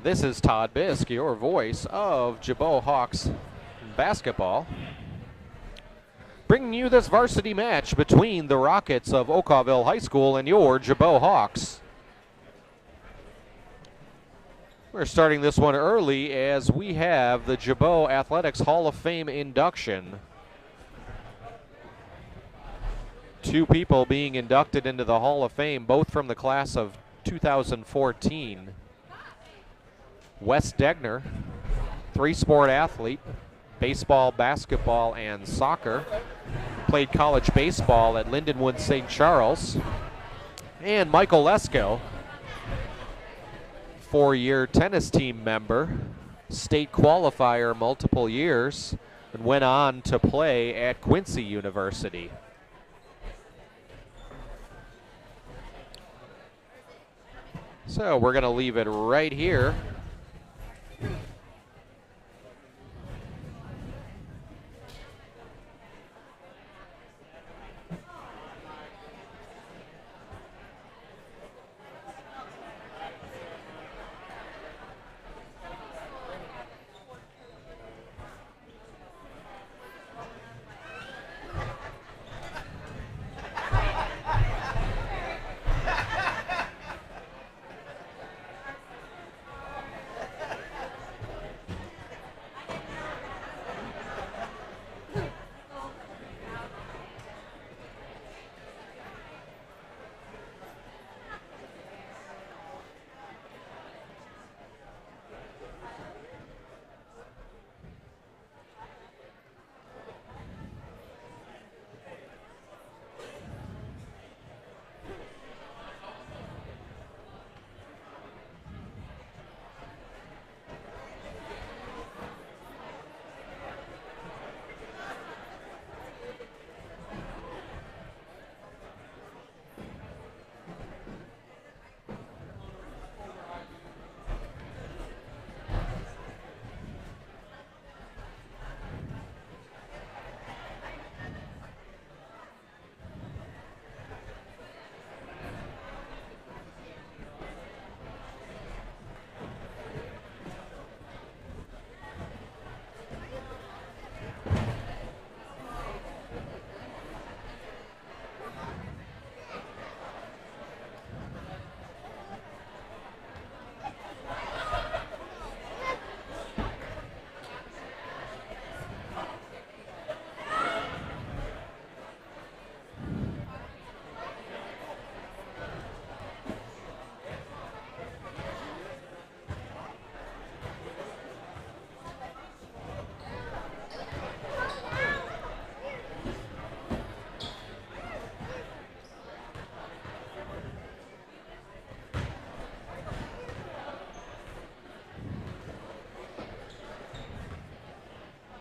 This is Todd Bisk, your voice of Gibault Hawks basketball, bringing you this varsity match between the Rockets of Okawville High School and your Gibault Hawks. We're starting this one early as we have the Gibault Athletics Hall of Fame induction. Two people being inducted into the Hall of Fame, both from the class of 2014. Wes Degner, three-sport athlete, baseball, basketball, and soccer. Played college baseball at Lindenwood St. Charles. And Michael Lesko, four-year tennis team member, state qualifier multiple years, and went on to play at Quincy University. So we're going to leave it right here.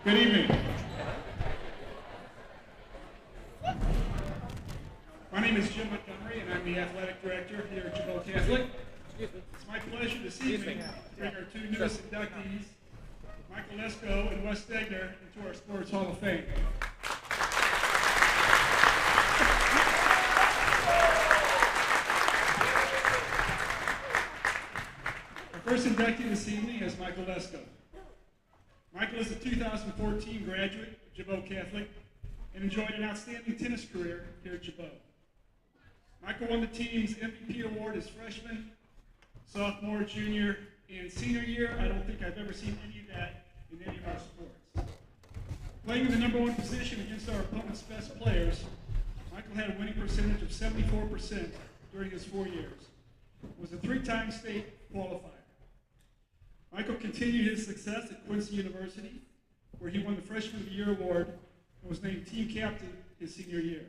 Good evening. My name is Jim Montgomery, and I'm the athletic director here at Gibault Catholic. It's my pleasure this evening to bring our two newest inductees, Michael Lesko and Wes Degner, into our Sports Hall of Fame. Our first inductee this evening is Michael Lesko. Michael is a 2014 graduate of Gibault Catholic and enjoyed an outstanding tennis career here at Gibault. Michael won the team's MVP award his freshman, sophomore, junior, and senior year. I don't think I've ever seen any of that in any of our sports. Playing in the number one position against our opponent's best players, Michael had a winning percentage of 74% during his 4 years. Was a three-time state qualifier. Michael continued his success at Quincy University, where he won the Freshman of the Year award and was named team captain his senior year.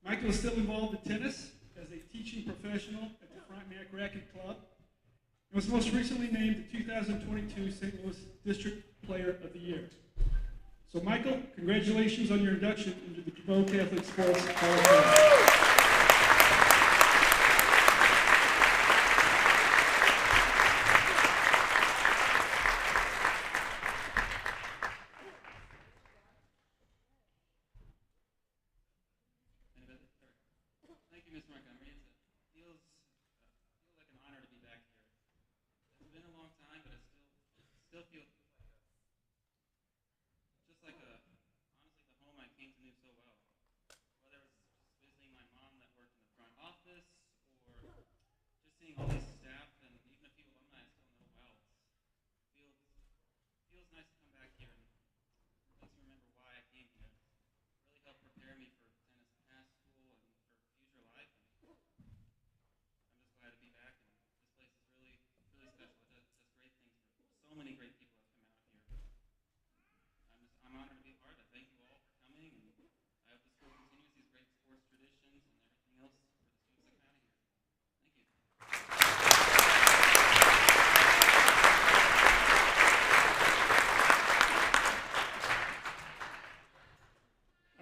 Michael is still involved in tennis as a teaching professional at the Frontenac Racket Club and was most recently named the 2022 St. Louis District Player of the Year. So Michael, congratulations on your induction into the Gibault Catholic Sports Hall of Fame.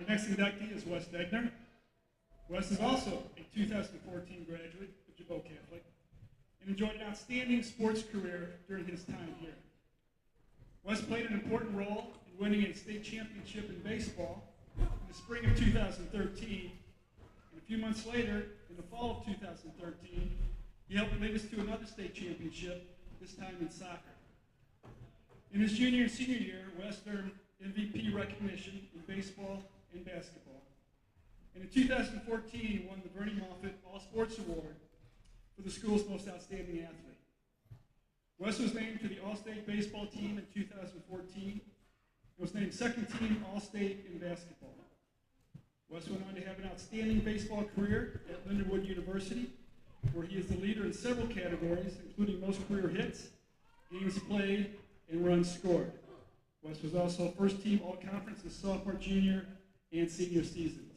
next inductee is Wes Degner. Wes is also a 2014 graduate of Gibault Catholic and enjoyed an outstanding sports career during his time here. Wes played an important role in winning a state championship in baseball in the spring of 2013, and a few months later, in the fall of 2013, he helped lead us to another state championship, this time in soccer. In his junior and senior year, Wes earned MVP recognition in baseball and basketball. And in 2014, he won the Bernie Moffitt All-Sports Award for the school's most outstanding athlete. Wes was named to the All-State baseball team in 2014 and was named second team All-State in basketball. Wes went on to have an outstanding baseball career at Lindenwood University, where he is the leader in several categories, including most career hits, games played, and runs scored. Wes was also first team All-Conference in sophomore, junior, and senior seasons.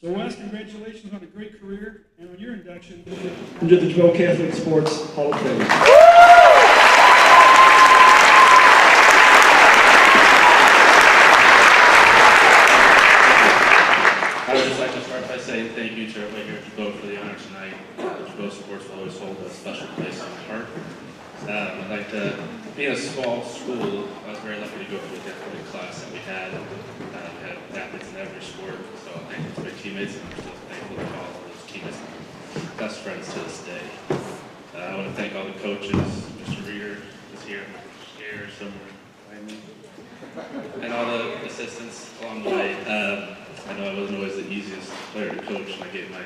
So Wes, congratulations on a great career and on your induction into the Gibault Catholic Sports Hall of Fame. I would just like to start by saying thank you to everybody here at Gibault for the honor tonight. Gibault sports will always hold a special place in my heart. I'd like to, being a small school, I was very lucky to go through the athletic class that we had. We had athletes in every sport, so I'm thankful to my teammates, and I'm still thankful to all of those teammates, best friends to this day. I want to thank all the coaches. Mr. Reeder is here, somewhere behind me, and all the assistants along the way. I know I wasn't always the easiest player to coach, and I gave my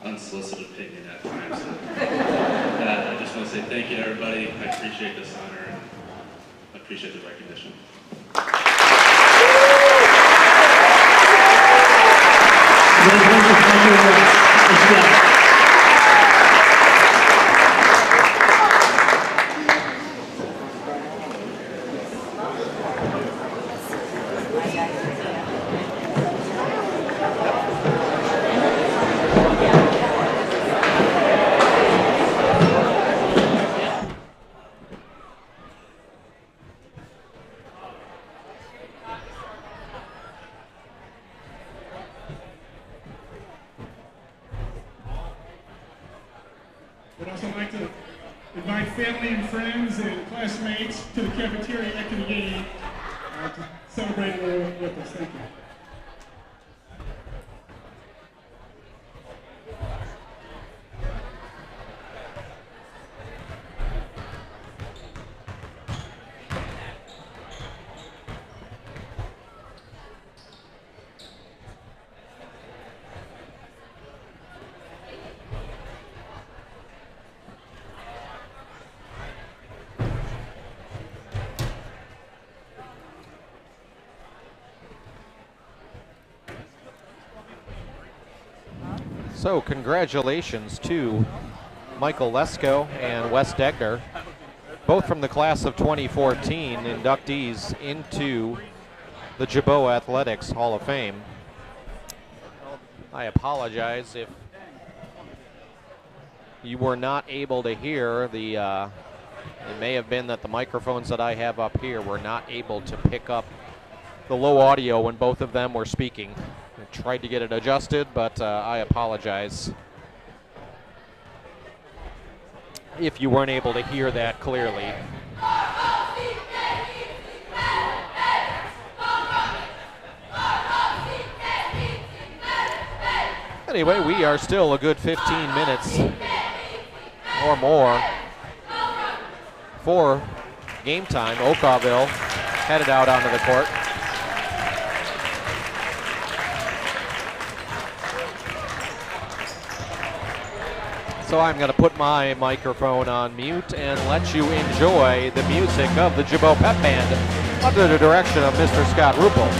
unsolicited opinion at times. I just want to say thank you to everybody. I appreciate this honor, and I appreciate the recognition. I'd also like to invite family and friends and classmates to the cafeteria after the game to celebrate a little with us. Thank you. So congratulations to Michael Lesko and Wes Degner, both from the class of 2014, inductees into the Gibault Athletics Hall of Fame. I apologize if you were not able to hear the, it may have been that the microphones that I have up here were not able to pick up the low audio when both of them were speaking. I tried to get it adjusted, but I apologize if you weren't able to hear that clearly. Anyway, we are still a good 15 minutes or more for game time. Okawville headed out onto the court. So I'm going to put my microphone on mute and let you enjoy the music of the Gibault Pep Band under the direction of Mr. Scott Ruppel.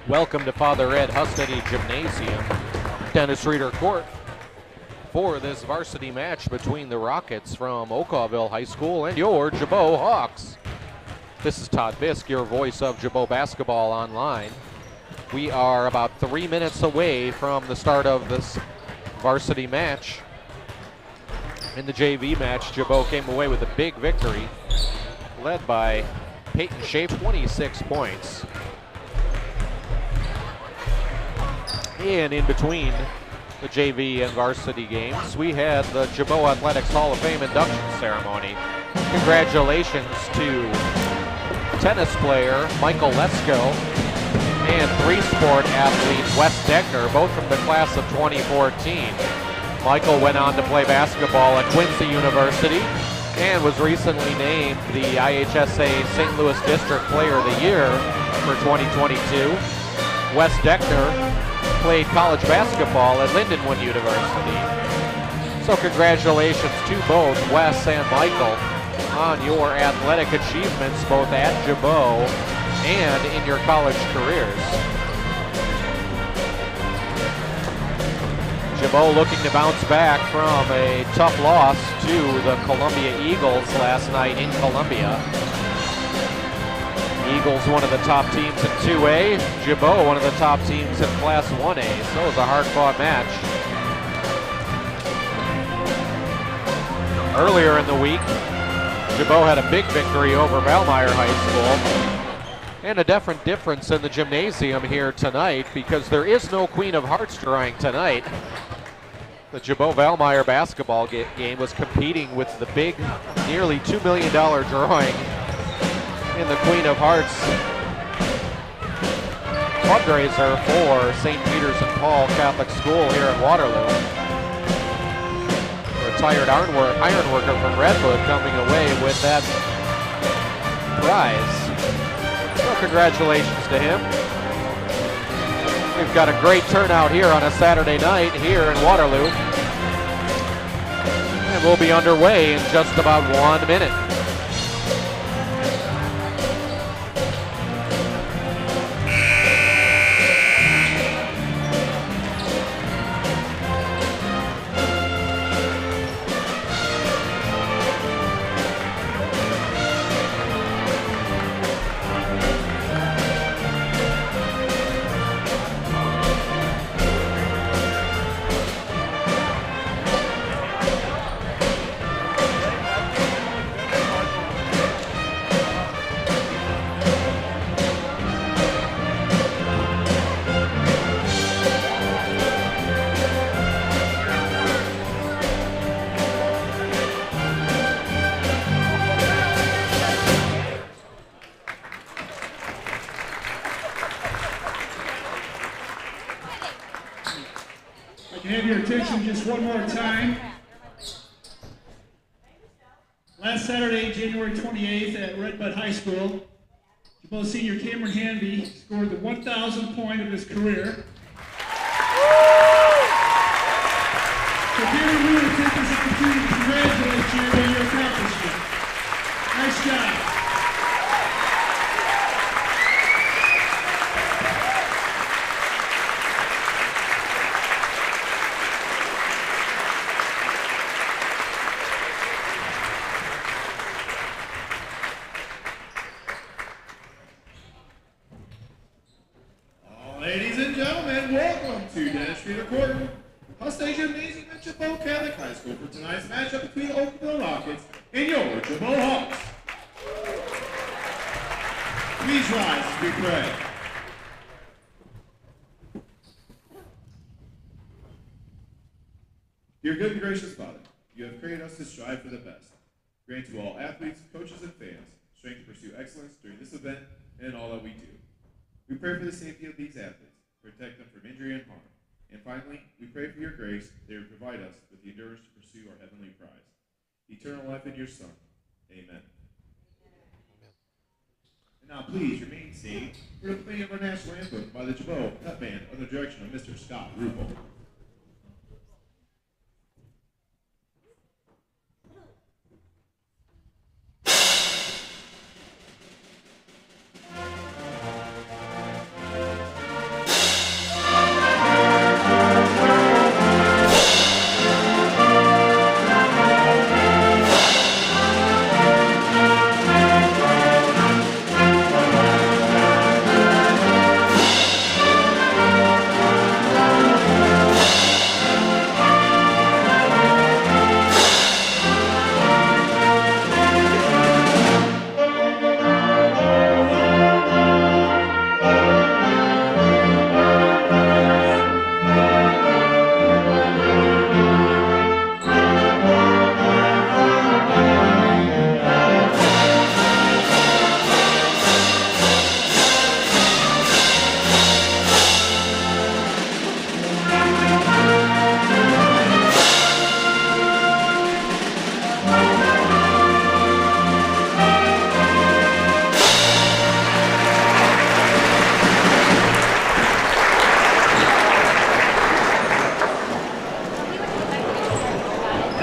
Welcome to Father Ed Hustedde Gymnasium, Dennis Reeder Court, for this varsity match between the Rockets from Okawville High School and your Gibault Hawks. This is Todd Fisk, your voice of Gibault Basketball Online. We are about 3 minutes away from the start of this varsity match. In the JV match, Gibault came away with a big victory, led by Peyton Shape, 26 points. And in between the JV and varsity games, we had the Gibault Athletics Hall of Fame induction ceremony. Congratulations to tennis player Michael Lesko and three-sport athlete Wes Degner, both from the class of 2014. Michael went on to play basketball at Quincy University and was recently named the IHSA St. Louis District Player of the Year for 2022. Wes Degner played college basketball at Lindenwood University. So congratulations to both Wes and Michael on your athletic achievements both at Gibault and in your college careers. Gibault looking to bounce back from a tough loss to the Columbia Eagles last night in Columbia. Eagles, one of the top teams in 2A. Gibault, one of the top teams in Class 1A. So it was a hard-fought match. Earlier in the week, Gibault had a big victory over Valmeyer High School. And a different difference in the gymnasium here tonight because there is no Queen of Hearts drawing tonight. The Gibault Valmeyer basketball game was competing with the big, nearly $2 million drawing in the Queen of Hearts fundraiser for St. Peter's and Paul Catholic School here in Waterloo. A retired ironworker from Redwood coming away with that prize. So congratulations to him. We've got a great turnout here on a Saturday night here in Waterloo. And we'll be underway in just about 1 minute. Just one more time. Last Saturday, January 28th at Redbud High School, Gibault senior Cameron Hanby scored the 1,000th point of his career. So Cameron, we want to take this opportunity to congratulate you on your accomplishment. Nice job. Hustedde Gymnasium at Gibault Catholic High School for tonight's matchup between the Okawville Rockets and your Gibault Hawks. Please rise as we pray. Dear good and gracious Father, you have created us to strive for the best. Grant to all athletes, coaches, and fans strength to pursue excellence during this event and in all that we do. We pray for the safety of these athletes, protect them from injury and harm. And finally, we pray for your grace that you provide us with the endurance to pursue our heavenly prize, eternal life in your Son. Amen. And now please remain seated for the playing of our national anthem by the Gibault Pep Band under the direction of Mr. Scott Rupel.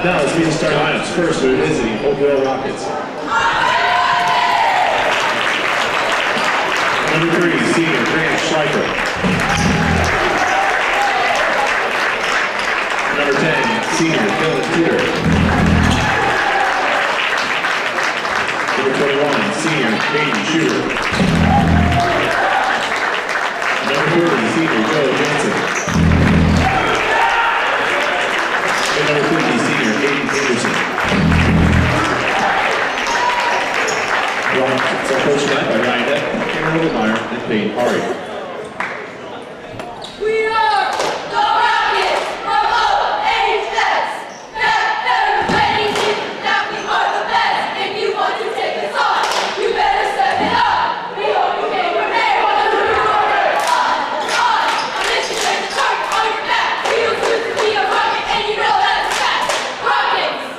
Now let's meet the starting lineups. First, we're visiting Okawville Rockets. Number 3, senior Grant Schleifer. Number 10, senior Dylan Tudor. Number 21, senior Hayden Shooter. Number 40, senior Joe Johnson. And number 50, senior Hayden Anderson. Rockets are coached tonight by Ryan Depp, Cameron Littlemeyer, and Peyton Hari. We are the Rockets from OHS. That better ready that we are the best. If you want to take us on, you better step it up. We hope you can prepare on the road. On a mission with the target on your back. We will choose to be a rocket, and you know that's fast. Rockets.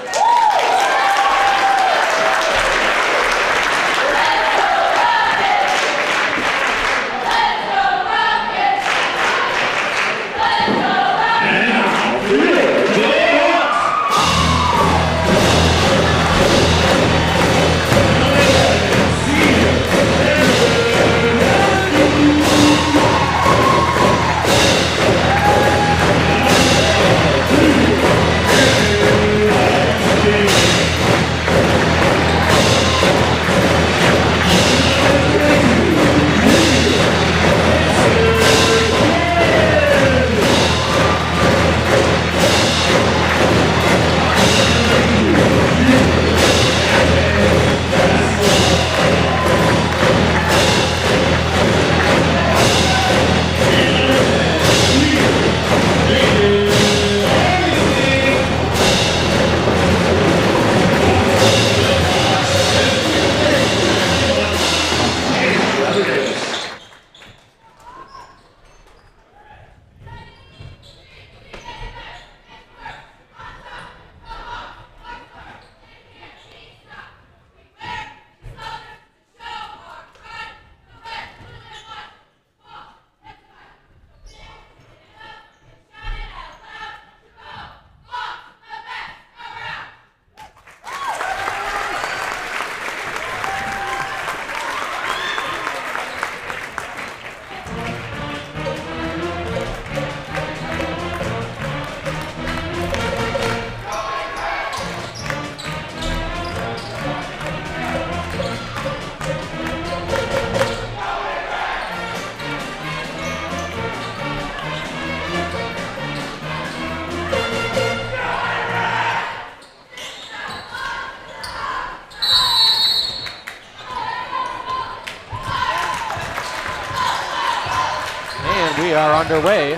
We are underway.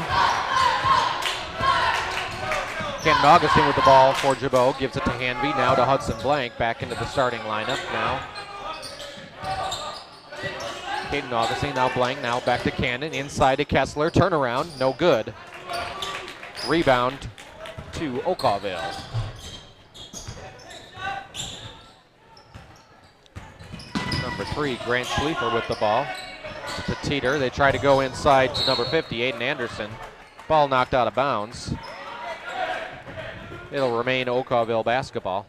Kenton Augustine with the ball for Gibault. Gives it to Hanvey. Now to Hudson Blank. Back into the starting lineup now. Kenton Augustine, now Blank. Now back to Cannon. Inside to Kessler. Turnaround. No good. Rebound to Okawville. Number 3, Grant Schleifer with the ball. To Teeter. They try to go inside to number 50, Aiden Anderson. Ball knocked out of bounds. It'll remain Okawville basketball.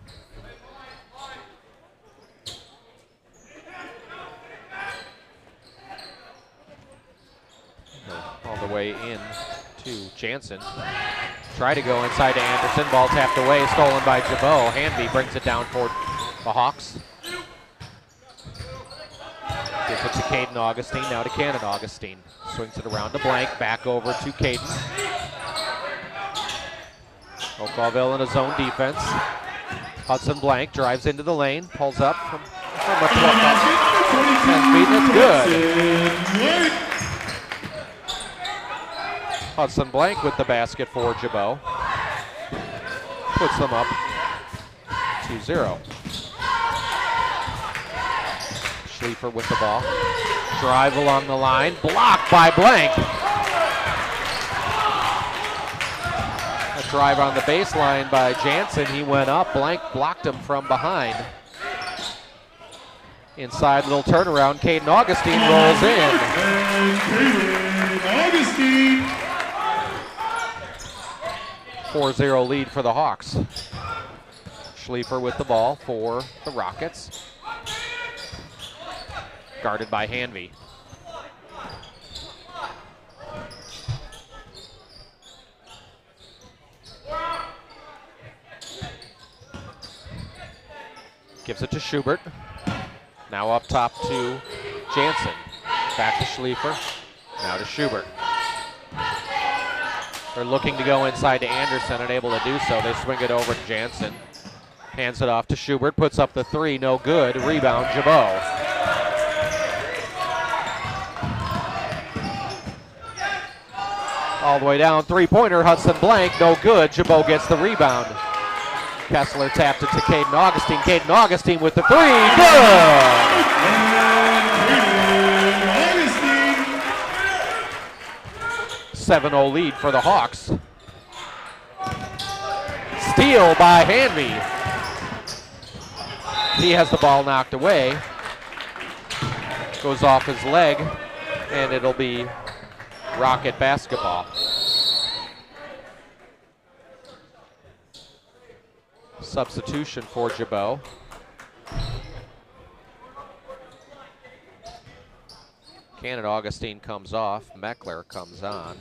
All the way in to Jansen. Try to go inside to Anderson. Ball tapped away, stolen by Gibault. Hanvey brings it down for the Hawks. Gives it to Caden Augustine, now to Cannon Augustine. Swings it around to Blank, back over to Caden. Okawville in a zone defense. Hudson Blank drives into the lane, pulls up from a 10 feet, that's good. Hudson Blank with the basket for Gibault. Puts them up 2-0. Schleifer with the ball. Drive along the line. Blocked by Blank. A drive on the baseline by Jansen. He went up. Blank blocked him from behind. Inside little turnaround. Caden Augustine rolls in. Augustine. 4-0 lead for the Hawks. Schliefer with the ball for the Rockets. Guarded by Hanvey. Gives it to Schubert. Now up top to Jansen. Back to Schliefer. Now to Schubert. They're looking to go inside to Anderson, unable to do so. They swing it over to Jansen. Hands it off to Schubert. Puts up the three. No good. Rebound, Gibault. All the way down. Three-pointer. Hudson Blank. No good. Gibault gets the rebound. Kessler tapped it to Caden Augustine. Caden Augustine with the three. Good! 7-0 lead for the Hawks. Steal by Hanvey. He has the ball knocked away. Goes off his leg, and it'll be Rocket basketball. Substitution for Gibault. Cannon Augustine comes off. Meckler comes on.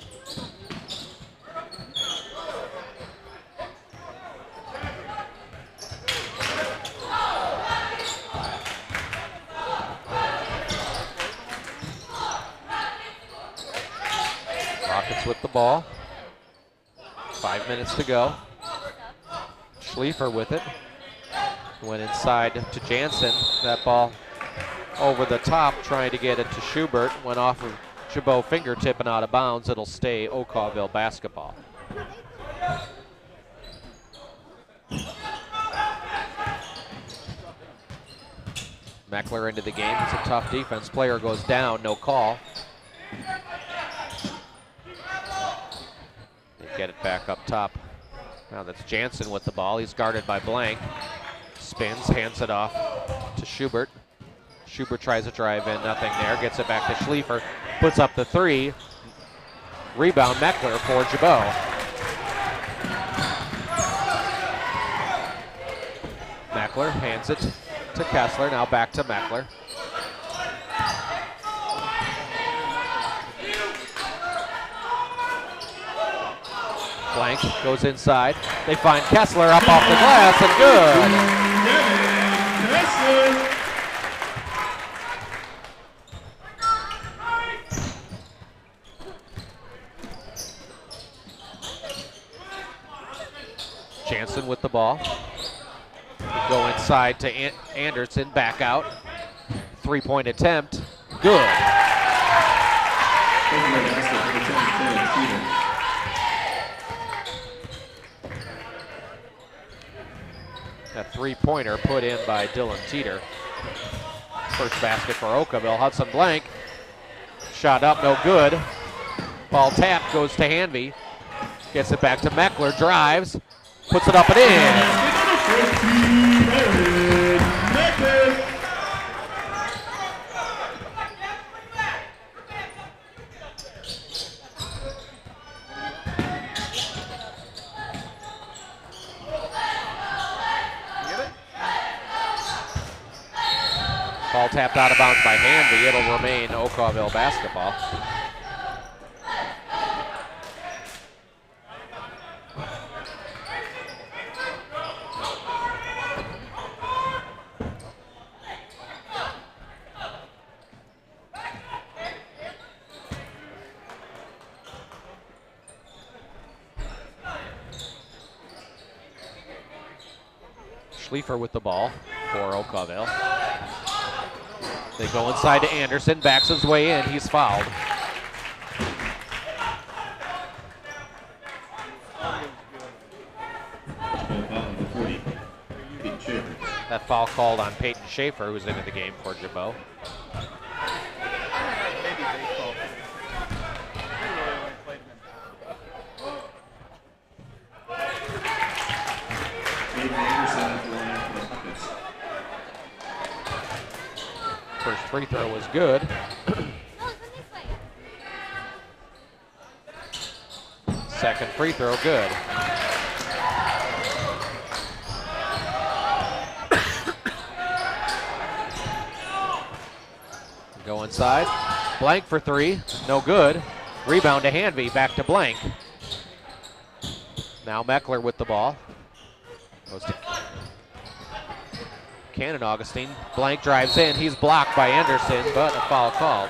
Rockets with the ball. 5 minutes to go. Schliefer with it. Went inside to Jansen. That ball over the top, trying to get it to Schubert. Went off of Gibault fingertip and out of bounds. It'll stay Okawville basketball. Meckler into the game. It's a tough defense. Player goes down, no call. They get it back up top. Now that's Jansen with the ball. He's guarded by Blank. Spins, hands it off to Schubert. Schubert tries to drive in, nothing there. Gets it back to Schliefer. Puts up the three. Rebound Meckler for Gibault. Meckler hands it to Kessler. Now back to Meckler. Blank goes inside. They find Kessler up off the glass and good. Jansen with the ball. Go inside to Anderson, back out. Three-point attempt, good. A three-pointer put in by Dylan Teeter. First basket for Okawville. Hudson Blank. Shot up, no good. Ball tapped, goes to Hanvey. Gets it back to Meckler, drives. Puts it up and in. Ball tapped out of bounds by Hanvey. It'll remain Okawville basketball. Schliefer with the ball for Okawville. They go inside to Anderson, backs his way in, he's fouled. That foul called on Peyton Schaefer, who's into the game for Gibault. First free throw was good. Second free throw, good. Go inside. Blank for three. No good. Rebound to Hanvey. Back to Blank. Now Meckler with the ball. Goes to Cannon Augustine. Blank drives in. He's blocked by Anderson, but a foul called.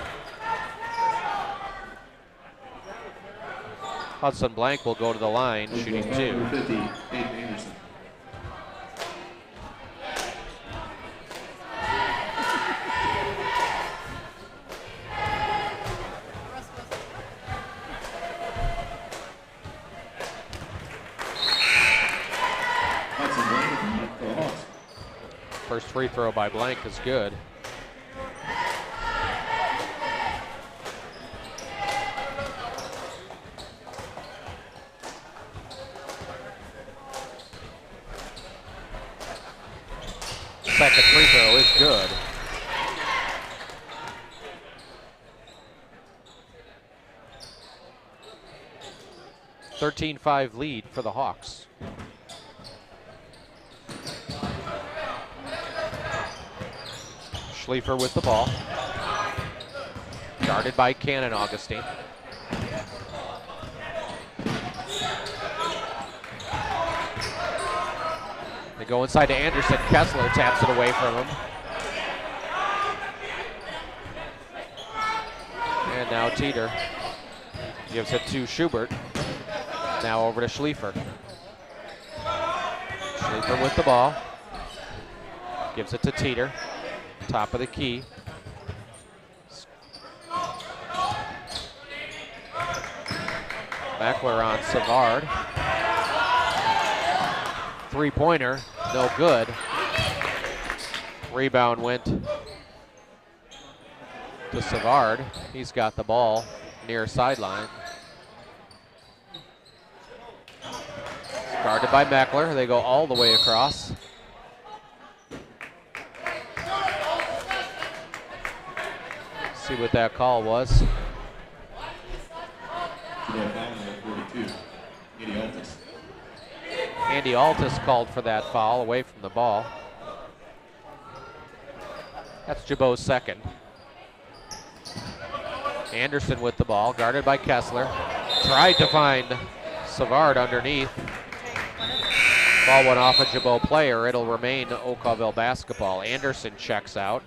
Hudson Blank will go to the line, shooting two. 50, Aiden Anderson. First free throw by Blank is good. Second free throw is good. (13-5) lead for the Hawks. Schliefer with the ball. Guarded by Cannon Augustine. They go inside to Anderson. Kessler taps it away from him. And now Teeter gives it to Schubert. Now over to Schliefer. Schliefer with the ball. Gives it to Teeter. Top of the key. Meckler on Savard. Three-pointer, no good. Rebound went to Savard. He's got the ball near sideline. Guarded by Meckler. They go all the way across. See what that call was. Andy Altus called for that foul away from the ball. That's Gibault's second. Anderson with the ball, guarded by Kessler. Tried to find Savard underneath. Ball went off a Gibault player. It'll remain Okawville basketball. Anderson checks out.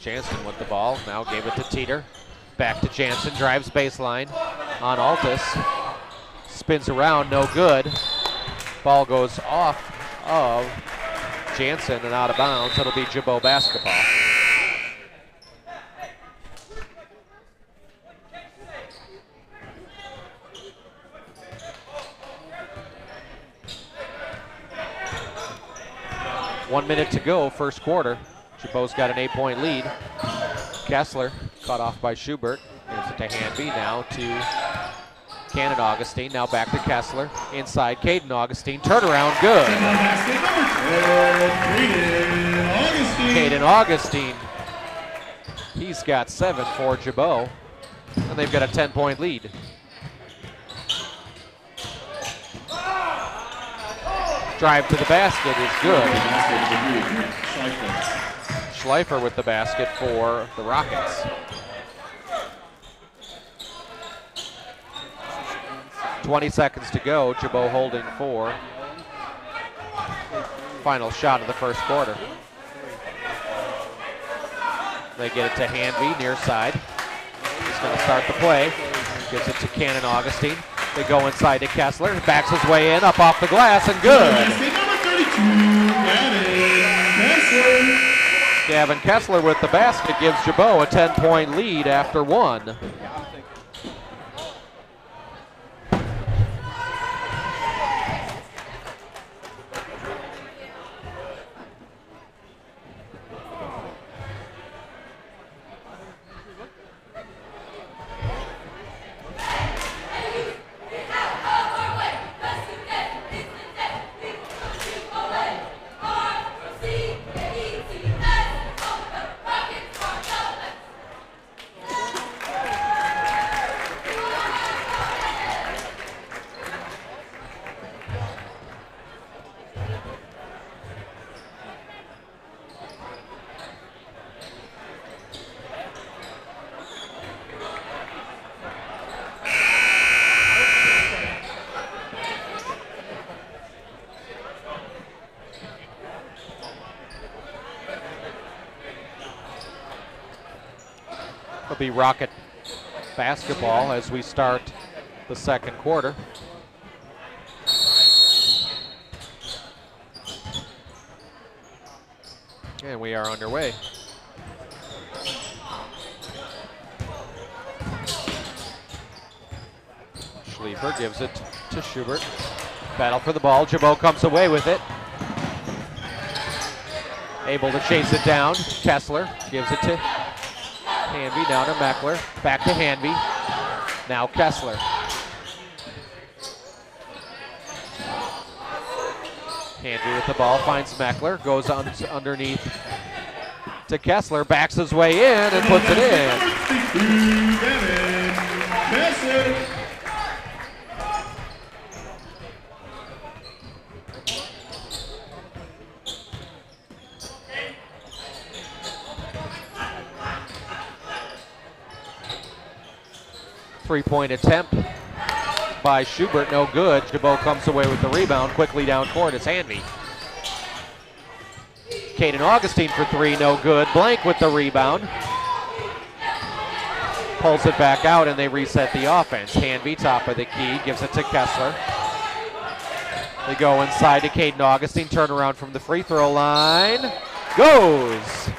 Jansen with the ball, now gave it to Teeter. Back to Jansen, drives baseline on Altus. Spins around, no good. Ball goes off of Jansen and out of bounds. It'll be Gibault basketball. One minute to go, first quarter. Gibault's got an 8-point lead. Kessler cut off by Schubert. Gives it to Hanvey, now to Cannon Augustine. Now back to Kessler. Inside, Caden Augustine. Turnaround, good. Caden Augustine. He's got 7 for Gibault. And they've got a 10-point lead. Drive to the basket is good. Schleifer with the basket for the Rockets. .20 seconds to go. Gibault holding 4. Final shot of the first quarter. They get it to Hanvey, near side. He's going to start the play. Gives it to Cannon Augustine. They go inside to Kessler. Backs his way in, up off the glass, and good. Gavin Kessler with the basket gives Gibault a 10-point lead after 1. It'll be Rocket basketball as we start the second quarter. And we are underway. Schliefer gives it to Schubert. Battle for the ball. Gibault comes away with it. Able to chase it down. Kessler gives it to Hanvey, down to Meckler. Back to Hanvey. Now Kessler. Hanvey with the ball, finds Meckler, goes underneath to Kessler, backs his way in and puts it in. Kessler. 3-point attempt by Schubert, no good. Gibault comes away with the rebound. Quickly down court, it's Hanvey. Caden Augustine for three, no good. Blank with the rebound. Pulls it back out and they reset the offense. Hanvey, top of the key, gives it to Kessler. They go inside to Caden Augustine, turn around from the free throw line. Goes!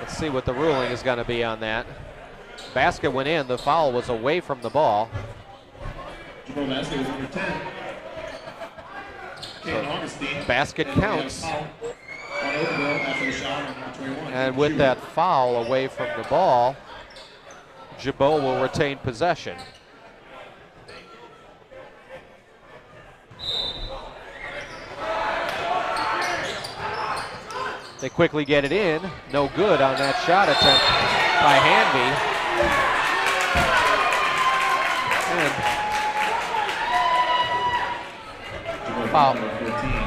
See what the ruling is going to be on that. Basket went in. The foul was away from the ball. Gibault basket was number 10. Caden Augustine. Basket counts. On Okawville after the shot on number 21. And with that foul away from the ball, Gibault will retain possession. They quickly get it in. No good on that shot attempt by Hanvey. And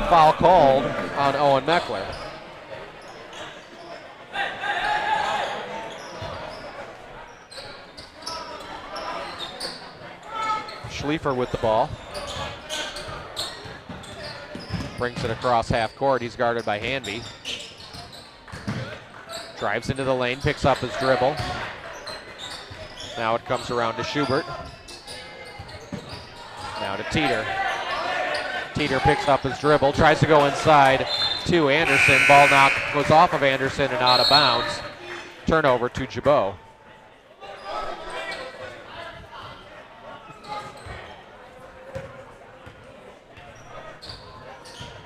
foul called on Owen Meckler. Schliefer with the ball. Brings it across half court. He's guarded by Hanvey. Drives into the lane, picks up his dribble. Now it comes around to Schubert. Now to Teeter. Teeter picks up his dribble, tries to go inside to Anderson. Ball goes off of Anderson and out of bounds. Turnover to Gibault.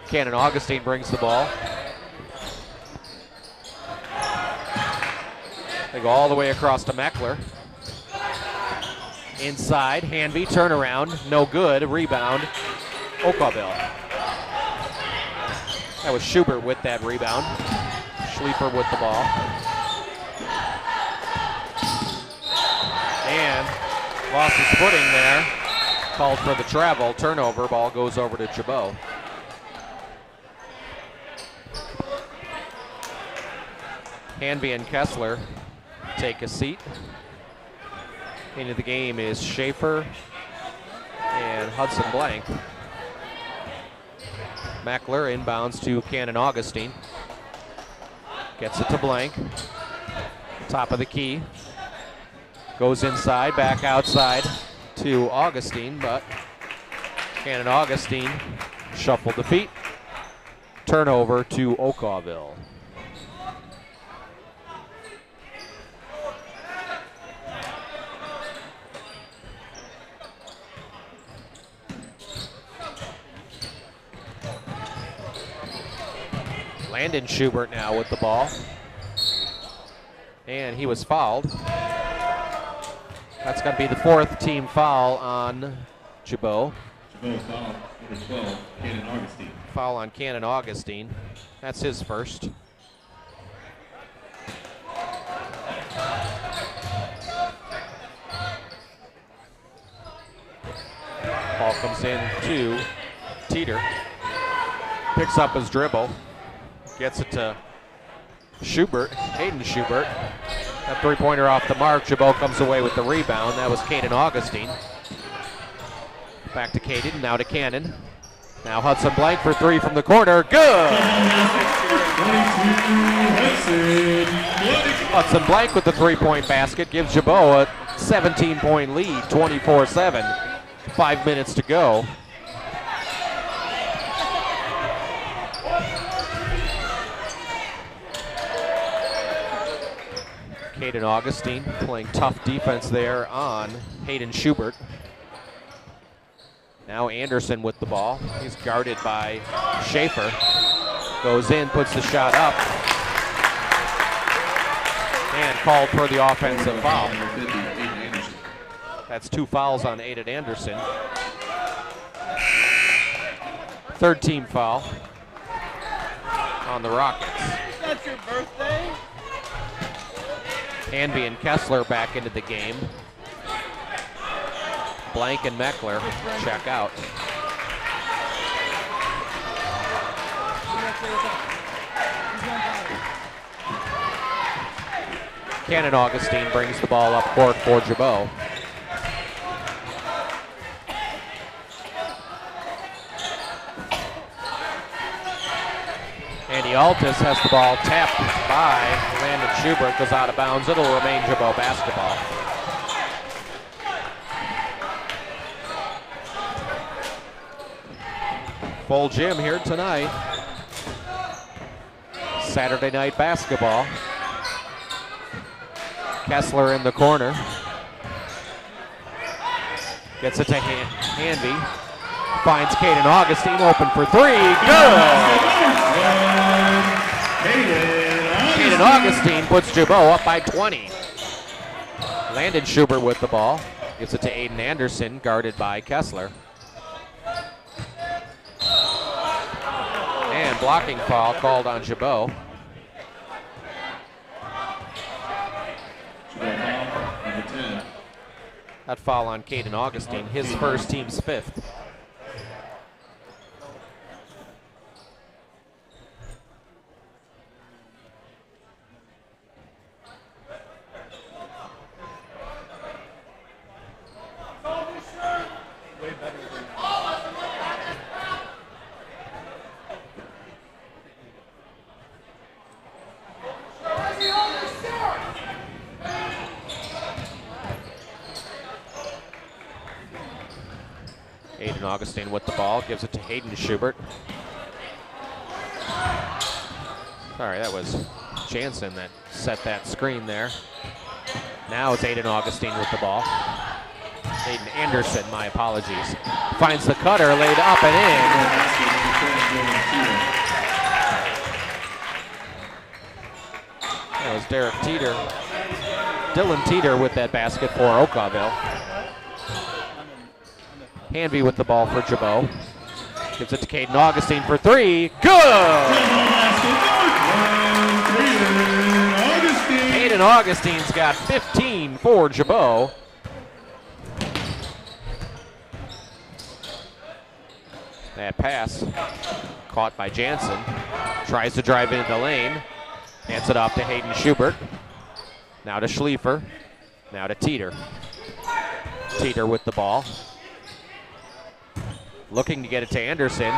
Cannon Augustine brings the ball. They go all the way across to Meckler. Inside, Hanvey, turnaround, no good, rebound, Okawville. That was Schubert with that rebound. Schliefer with the ball. And lost his footing there. Called for the travel, turnover, ball goes over to Gibault. Hanvey and Kessler take a seat. Into the game is Schaefer and Hudson Blank. Meckler inbounds to Cannon Augustine. Gets it to Blank. Top of the key. Goes inside, back outside to Augustine, but Cannon Augustine shuffled the feet. Turnover to Okawville. Landon Schubert now with the ball. And he was fouled. That's going to be the fourth team foul on Gibault. Gibault foul, number 12, Cannon Augustine. Foul on Cannon Augustine. That's his first. Ball comes in to Teeter. Picks up his dribble. Gets it to Schubert, Hayden Schubert. That three-pointer off the mark. Gibault comes away with the rebound. That was Caden Augustine. Back to Caden, now to Cannon. Now Hudson Blank for three from the corner. Good! Hudson Blank with the three-point basket gives Gibault a 17-point lead, 24-7. 5 minutes to go. Caden Augustine playing tough defense there on Hayden Schubert. Now Anderson with the ball. He's guarded by Schaefer. Goes in, puts the shot up. And called for the offensive foul. That's 2 fouls on Aiden Anderson. Third team foul on the Rockets. That's your birthday? Hanby and Kessler back into the game. Blank and Meckler check out. Cannon Augustine brings the ball up court for Gibault. Andy Altus has the ball tapped by Landon Schubert, goes out of bounds. It'll remain Gibault basketball. Full gym here tonight. Saturday night basketball. Kessler in the corner. Gets it to Hanby. Finds Caden Augustine open for three. Good! Caden Augustine puts Gibault up by 20. Landon Schubert with the ball. Gives it to Aiden Anderson, guarded by Kessler. And blocking foul called on Gibault. That foul on Caden Augustine, his first, team's 5th. Aiden Augustine with the ball, gives it to Hayden Schubert. Sorry, that was Jansen that set that screen there. Now it's Aiden Augustine with the ball. Aiden Anderson, my apologies. Finds the cutter, laid up and in. That was Derek Teeter. Dylan Teeter with that basket for Okawville. Hanby with the ball for Gibault. Gives it to Caden Augustine for three. Good! Caden Augustine's got 15 for Gibault. That pass caught by Jansen. Tries to drive into the lane. Hands it off to Hayden Schubert. Now to Schliefer. Now to Teeter. Teeter with the ball. Looking to get it to Anderson.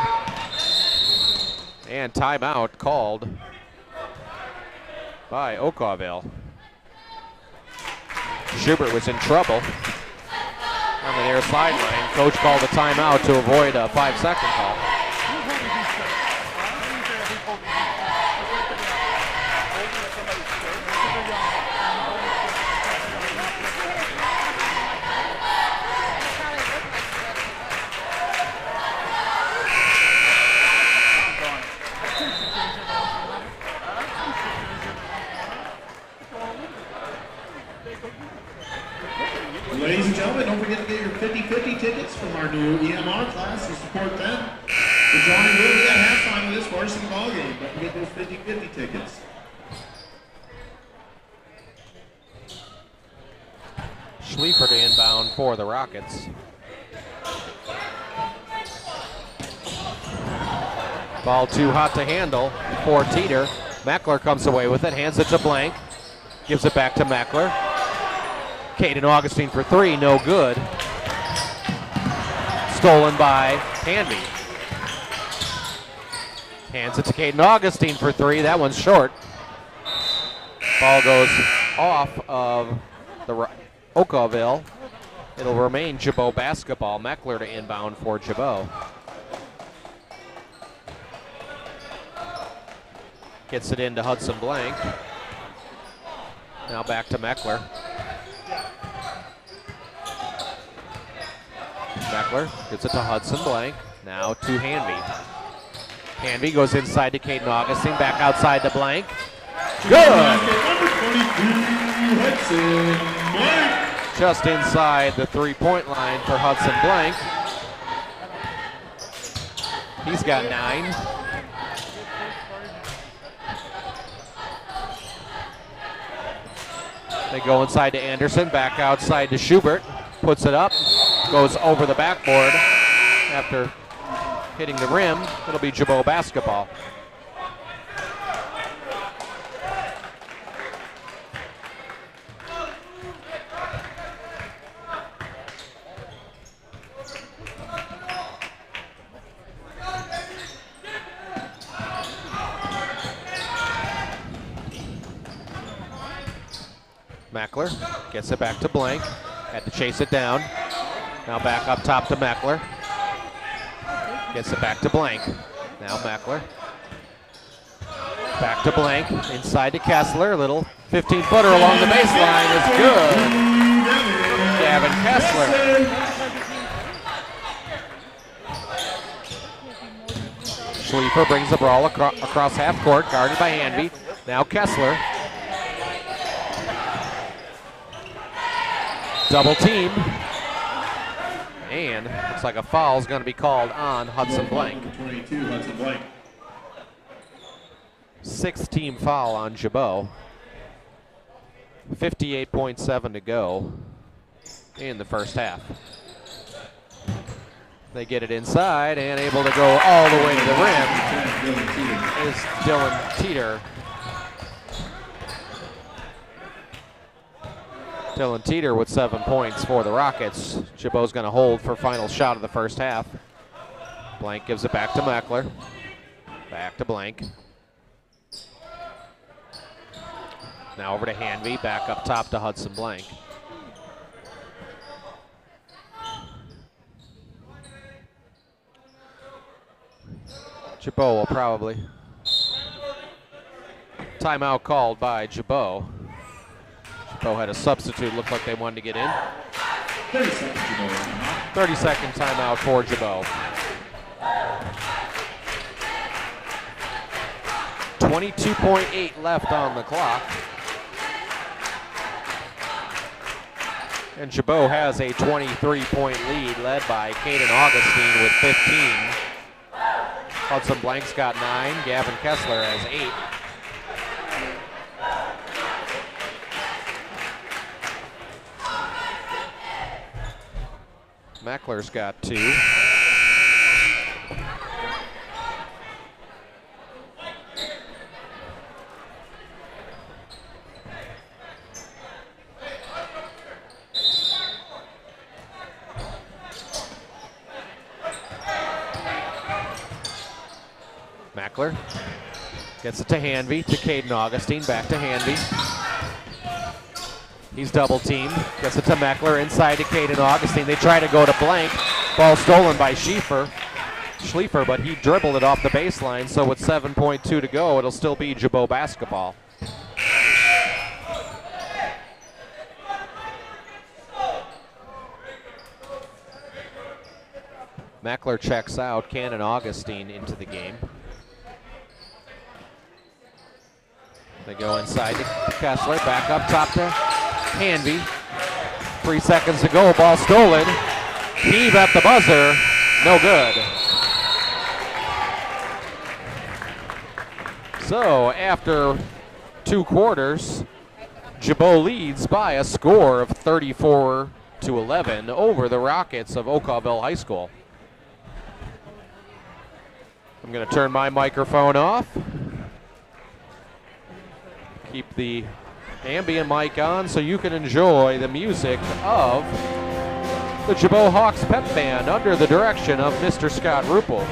And timeout called by Okawville. Schubert was in trouble on the near sideline. Coach called a timeout to avoid a 5-second call. Ladies and gentlemen, don't forget to get your 50-50 tickets from our new EMR class to support them. The drawing will be at halftime of this varsity ball game. Don't forget those 50-50 tickets. Schliefer to inbound for the Rockets. Ball too hot to handle for Teeter. Meckler comes away with it, hands it to Blank. Gives it back to Meckler. Caden Augustine for three, no good. Stolen by Hanby. Hands it to Caden Augustine for three. That one's short. Ball goes off of the Okawville. It'll remain Gibault basketball. Meckler to inbound for Gibault. Gets it into Hudson Blank. Now back to Meckler. Meckler gets it to Hudson Blank. Now to Hanby. Hanby goes inside to Caden Augustine. Back outside to Blank. Good! Just inside the three-point line for Hudson Blank. He's got 9. They go inside to Anderson, back outside to Schubert. Puts it up, goes over the backboard. After hitting the rim, it'll be Gibault basketball. Meckler gets it back to Blank. Had to chase it down. Now back up top to Meckler. Gets it back to Blank. Now Meckler. Back to Blank. Inside to Kessler. Little 15-footer along the baseline is good. Gavin Kessler. Schleifer brings the ball across half court, guarded by Hanby. Now Kessler. Double team. And looks like a foul is going to be called on Hudson Blank. 22, Hudson Blank. 6th team foul on Gibault. 58.7 to go in the first half. They get it inside and able to go all the way to the rim is Dylan Teeter. Dylan Teeter with 7 points for the Rockets. Gibault's going to hold for final shot of the first half. Blank gives it back to Meckler. Back to Blank. Now over to Hanby, back up top to Hudson Blank. Gibault will probably. Timeout called by Gibault. Gibault had a substitute, looked like they wanted to get in. 30-second timeout for Gibault. 22.8 left on the clock. And Gibault has a 23-point lead led by Caden Augustine with 15. Hudson Blank's got 9. Gavin Kessler has 8. Meckler's got 2. Meckler gets it to Hanby, to Caden Augustine, back to Hanby. He's double teamed, gets it to Meckler, inside to Caden Augustine. They try to go to Blank. Ball stolen by Schleifer, but he dribbled it off the baseline, so with 7.2 to go, it'll still be Gibault basketball. Meckler checks out, Caden Augustine into the game. They go inside to Kessler, back up top to Hanby. 3 seconds to go, ball stolen. Heave at the buzzer, no good. So after 2 quarters, Gibault leads by a score of 34-11 over the Rockets of Okawville High School. I'm going to turn my microphone off. Keep the ambient mic on so you can enjoy the music of the Gibault Hawks Pep Band under the direction of Mr. Scott Ruppel.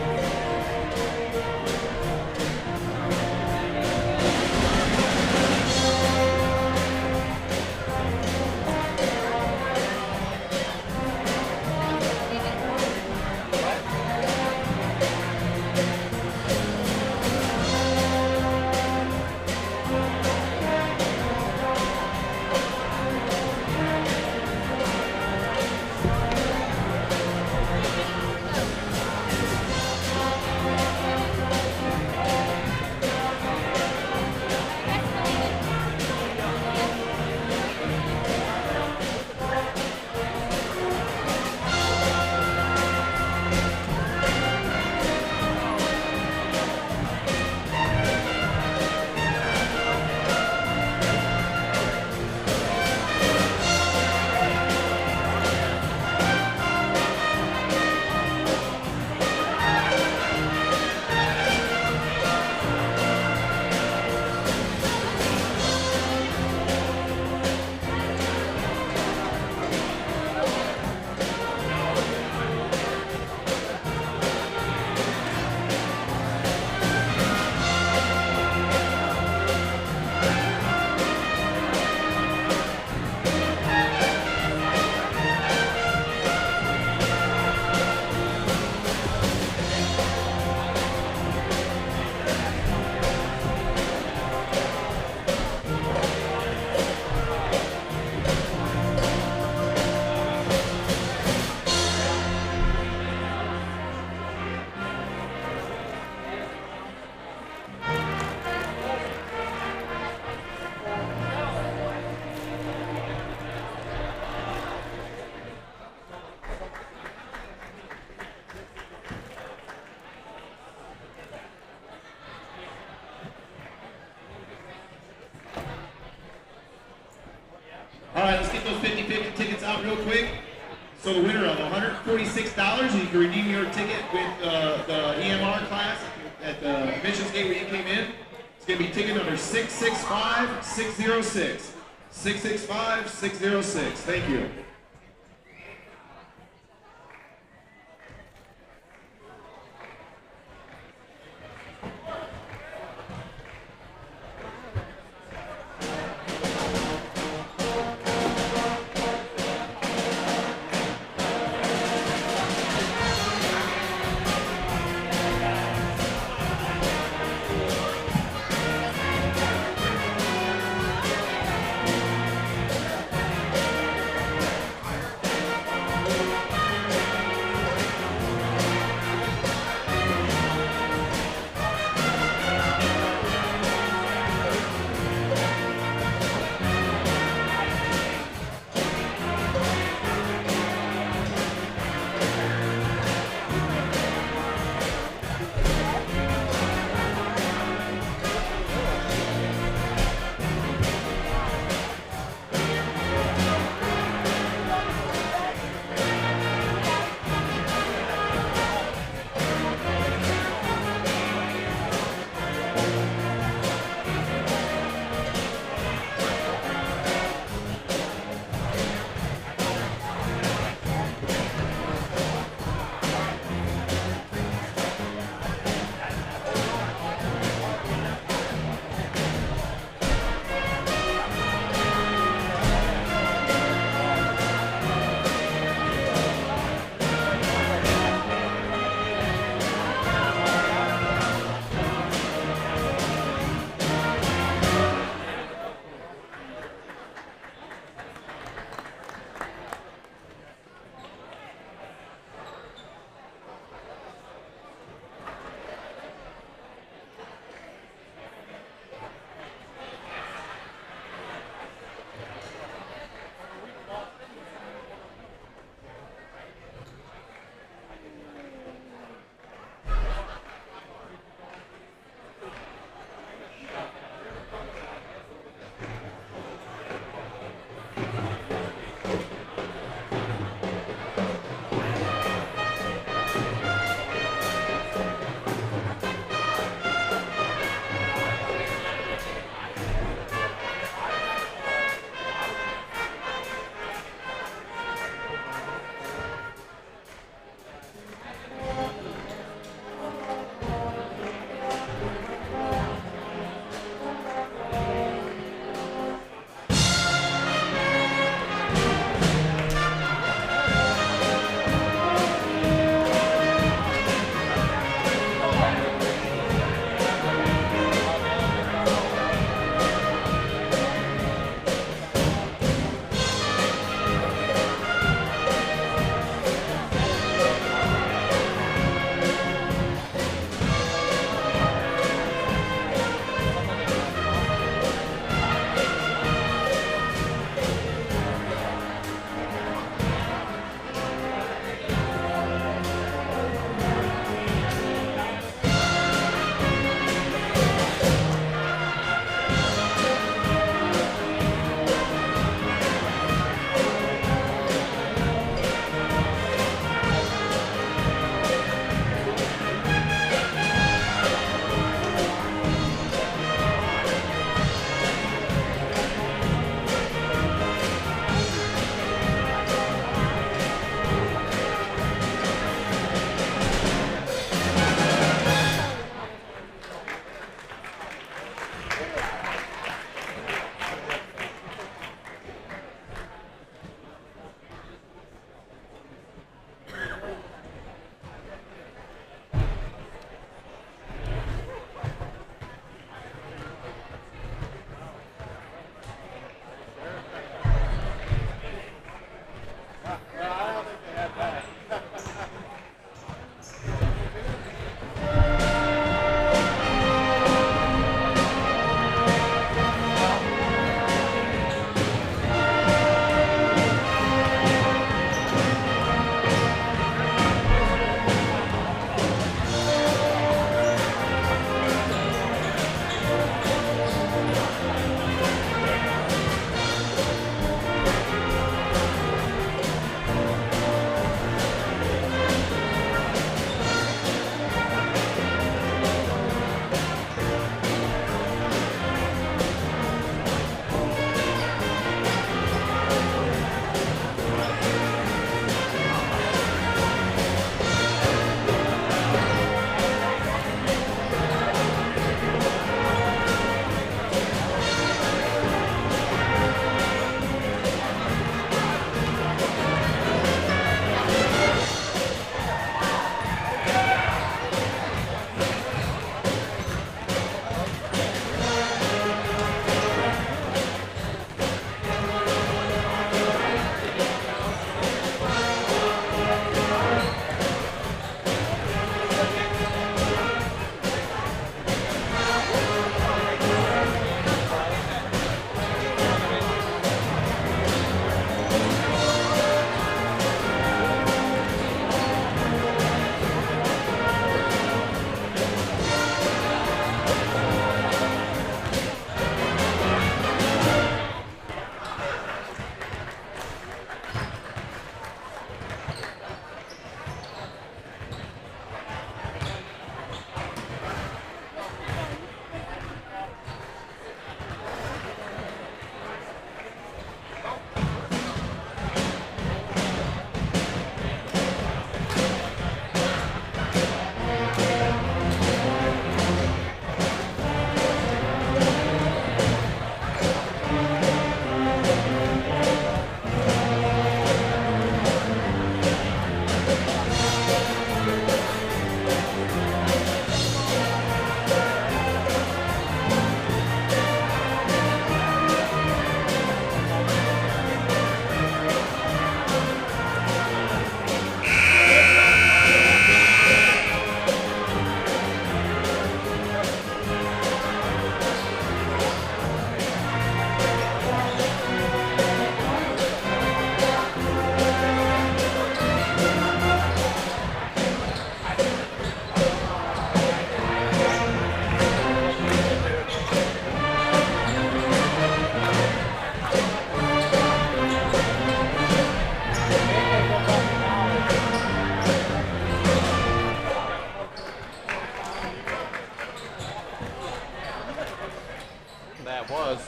All right, let's get those 50-50 tickets out real quick. So the winner of $146, you can redeem your ticket with the EMR class at the admissions gate where you came in. It's going to be ticket number 665-606. 665-606. Thank you.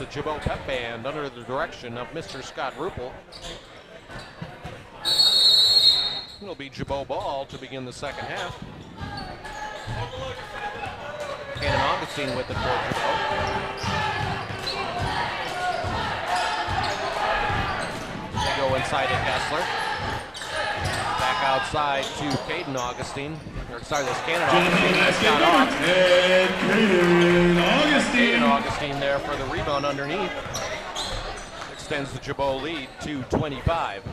the Gibault Pep Band under the direction of Mr. Scott Ruppel. It'll be Gibault ball to begin the second half. Cannon Augustine with it for Gibault. They go inside to Kessler. Back outside to Caden Augustine. Or sorry, that's Cannon Augustine. That's got off. Caden Augustine there for the rebound underneath. Extends the Gibault lead to 25.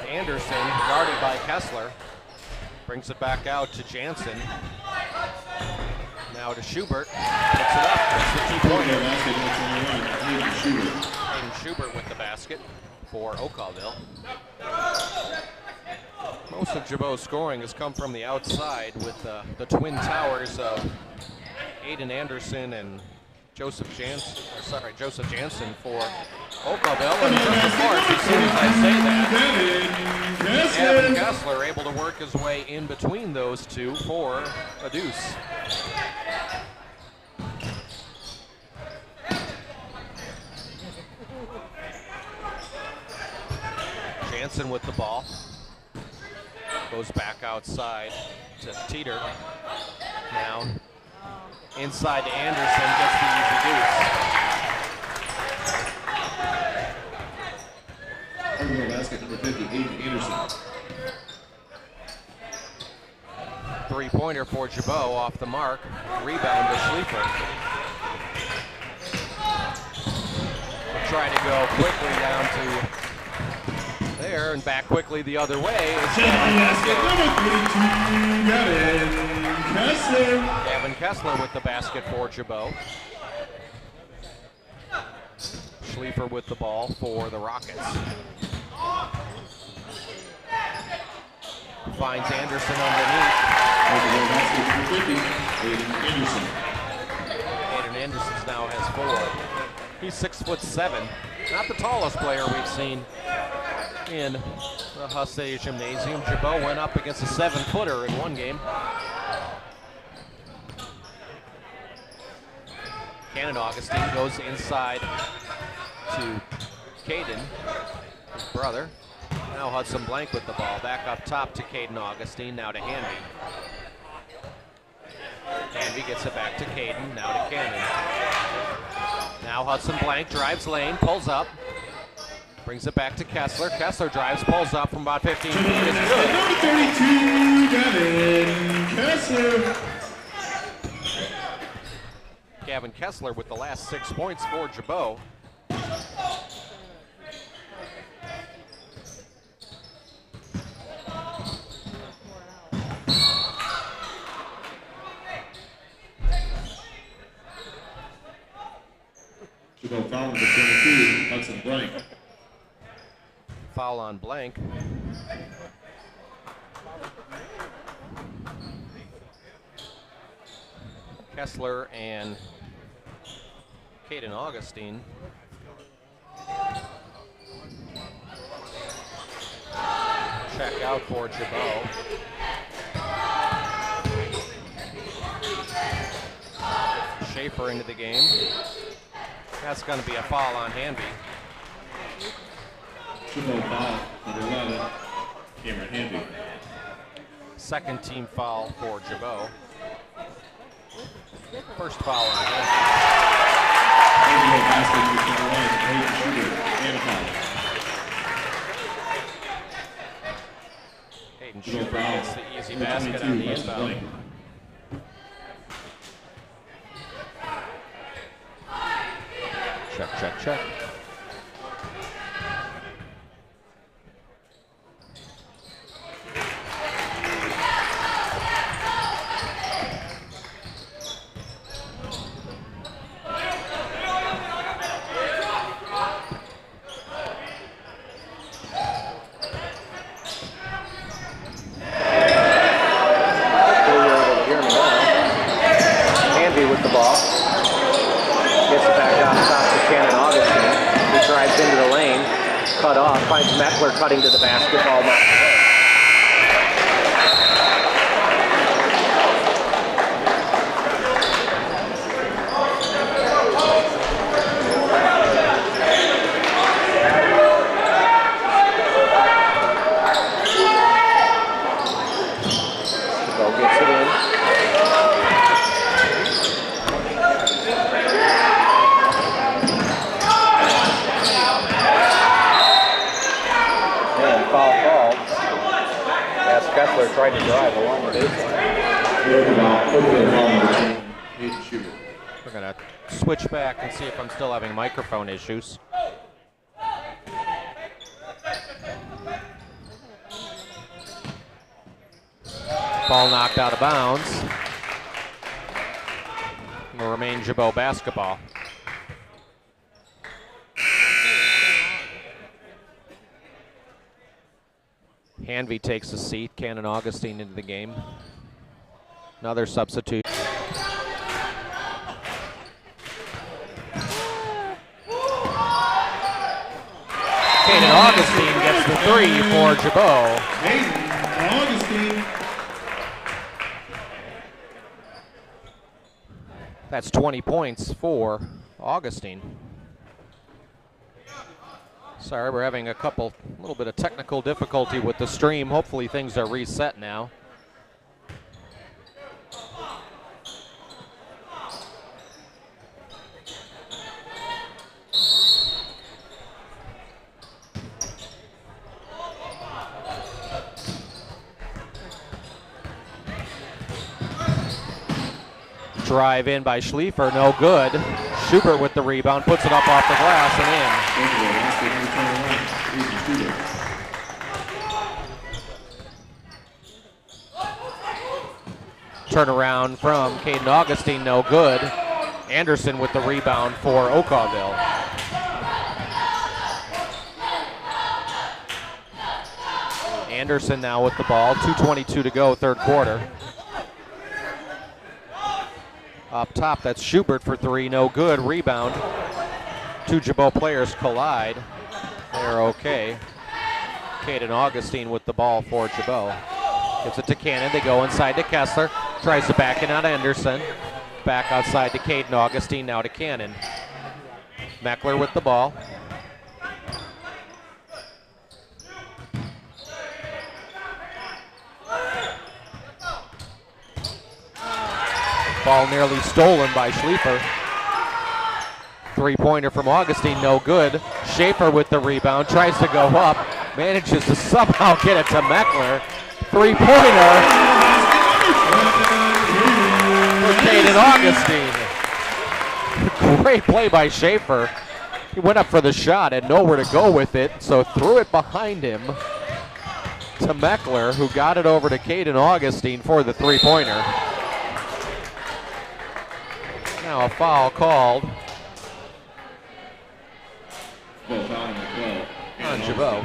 Anderson, guarded by Kessler. Brings it back out to Jansen. Now to Schubert. Picks it up. That's the two-pointer. Aiden Schubert with the basket for Okawville. Most of Gibault's scoring has come from the outside with the twin towers of Aiden Anderson and Joseph Jansen for Okawville. And just as far as soon as I say that, Gavin Kessler able to work his way in between those two for a deuce. Jansen with the ball. Goes back outside to Teeter. Now inside to Anderson, gets the easy deuce. Okawville basket number 50, Aiden Anderson. Three-pointer for Gibault off the mark. Rebound to Schleifer. We'll try to go quickly down to there and back quickly the other way. Gavin Kessler with the basket for Gibault. Schleifer with the ball for the Rockets. Finds Anderson underneath. Aiden Anderson now has 4. He's 6'7". Not the tallest player we've seen in the Hustedde Gymnasium. Gibault went up against a 7-footer in one game. Cannon Augustine goes inside to Caden, his brother. Now Hudson Blank with the ball. Back up top to Caden Augustine, now to Hanby. Hanby gets it back to Caden, now to Cannon. Now Hudson Blank drives lane, pulls up. Brings it back to Kessler. Kessler drives, pulls up from about 15 feet. It's good. Number 32, Gavin Kessler. Gavin Kessler with the last 6 points for Gibault. Gibault foul number 22, Hudson Blank. Foul on Blank. Kessler and Caden Augustine. Check out for Gibault. Schaefer into the game. That's going to be a foul on Hanby. Gibault foul number 11, Cameron Hanby. Second team foul for Gibault. First foul on Hanby. Okawville basket number 21, Aiden Schubert, and a foul. Aiden Schubert gets the easy basket on the inbound. Check, check, check. With the ball. Gets it back out top to Cannon Augustine. cut off. Finds Meckler cutting to the basketball. Gets it in. And foul called as Kessler tried to drive along the baseline. We're going to switch back and see if I'm still having microphone issues. Ball knocked out of bounds. Will remain Gibault basketball. Hanvey takes a seat. Cannon Augustine into the game. Another substitute. Cannon Augustine gets the three for Gibault. Augustine. That's 20 points for Augustine. Sorry, we're having a little bit of technical difficulty with the stream. Hopefully things are reset now. Drive in by Schliefer, no good. Schubert with the rebound, puts it up off the glass and in. Turnaround from Caden Augustine, no good. Anderson with the rebound for Okawville. Anderson now with the ball, 2:22 to go, third quarter. Up top, that's Schubert for three, no good. Rebound. Two Gibault players collide. They're okay. Caden Augustine with the ball for Gibault. Gives it to Cannon. They go inside to Kessler. Tries to back it out to Anderson. Back outside to Caden Augustine, now to Cannon. Meckler with the ball. Ball nearly stolen by Schliefer. Three-pointer from Augustine, no good. Schaefer with the rebound, tries to go up, manages to somehow get it to Meckler. Three-pointer for Caden Augustine. Great play by Schaefer. He went up for the shot and nowhere to go with it, so threw it behind him to Meckler, who got it over to Caden Augustine for the three-pointer. Now a foul called on Gibault.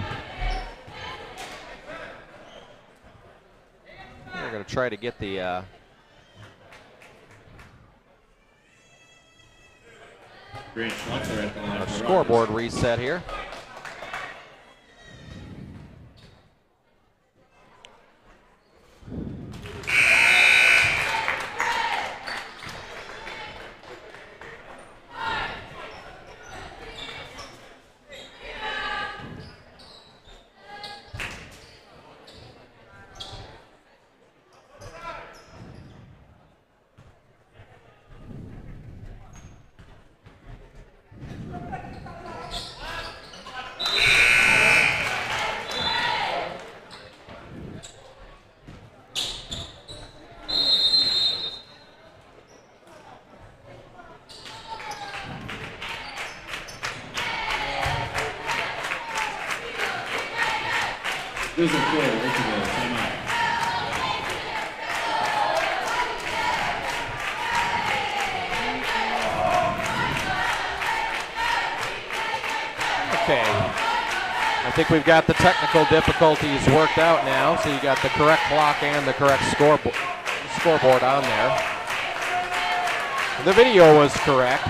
We're going to try to get the scoreboard reset here. There's a goal, Okawville, timeout. Okay, I think we've got the technical difficulties worked out now, so you got the correct clock and the correct scoreboard on there. The video was correct.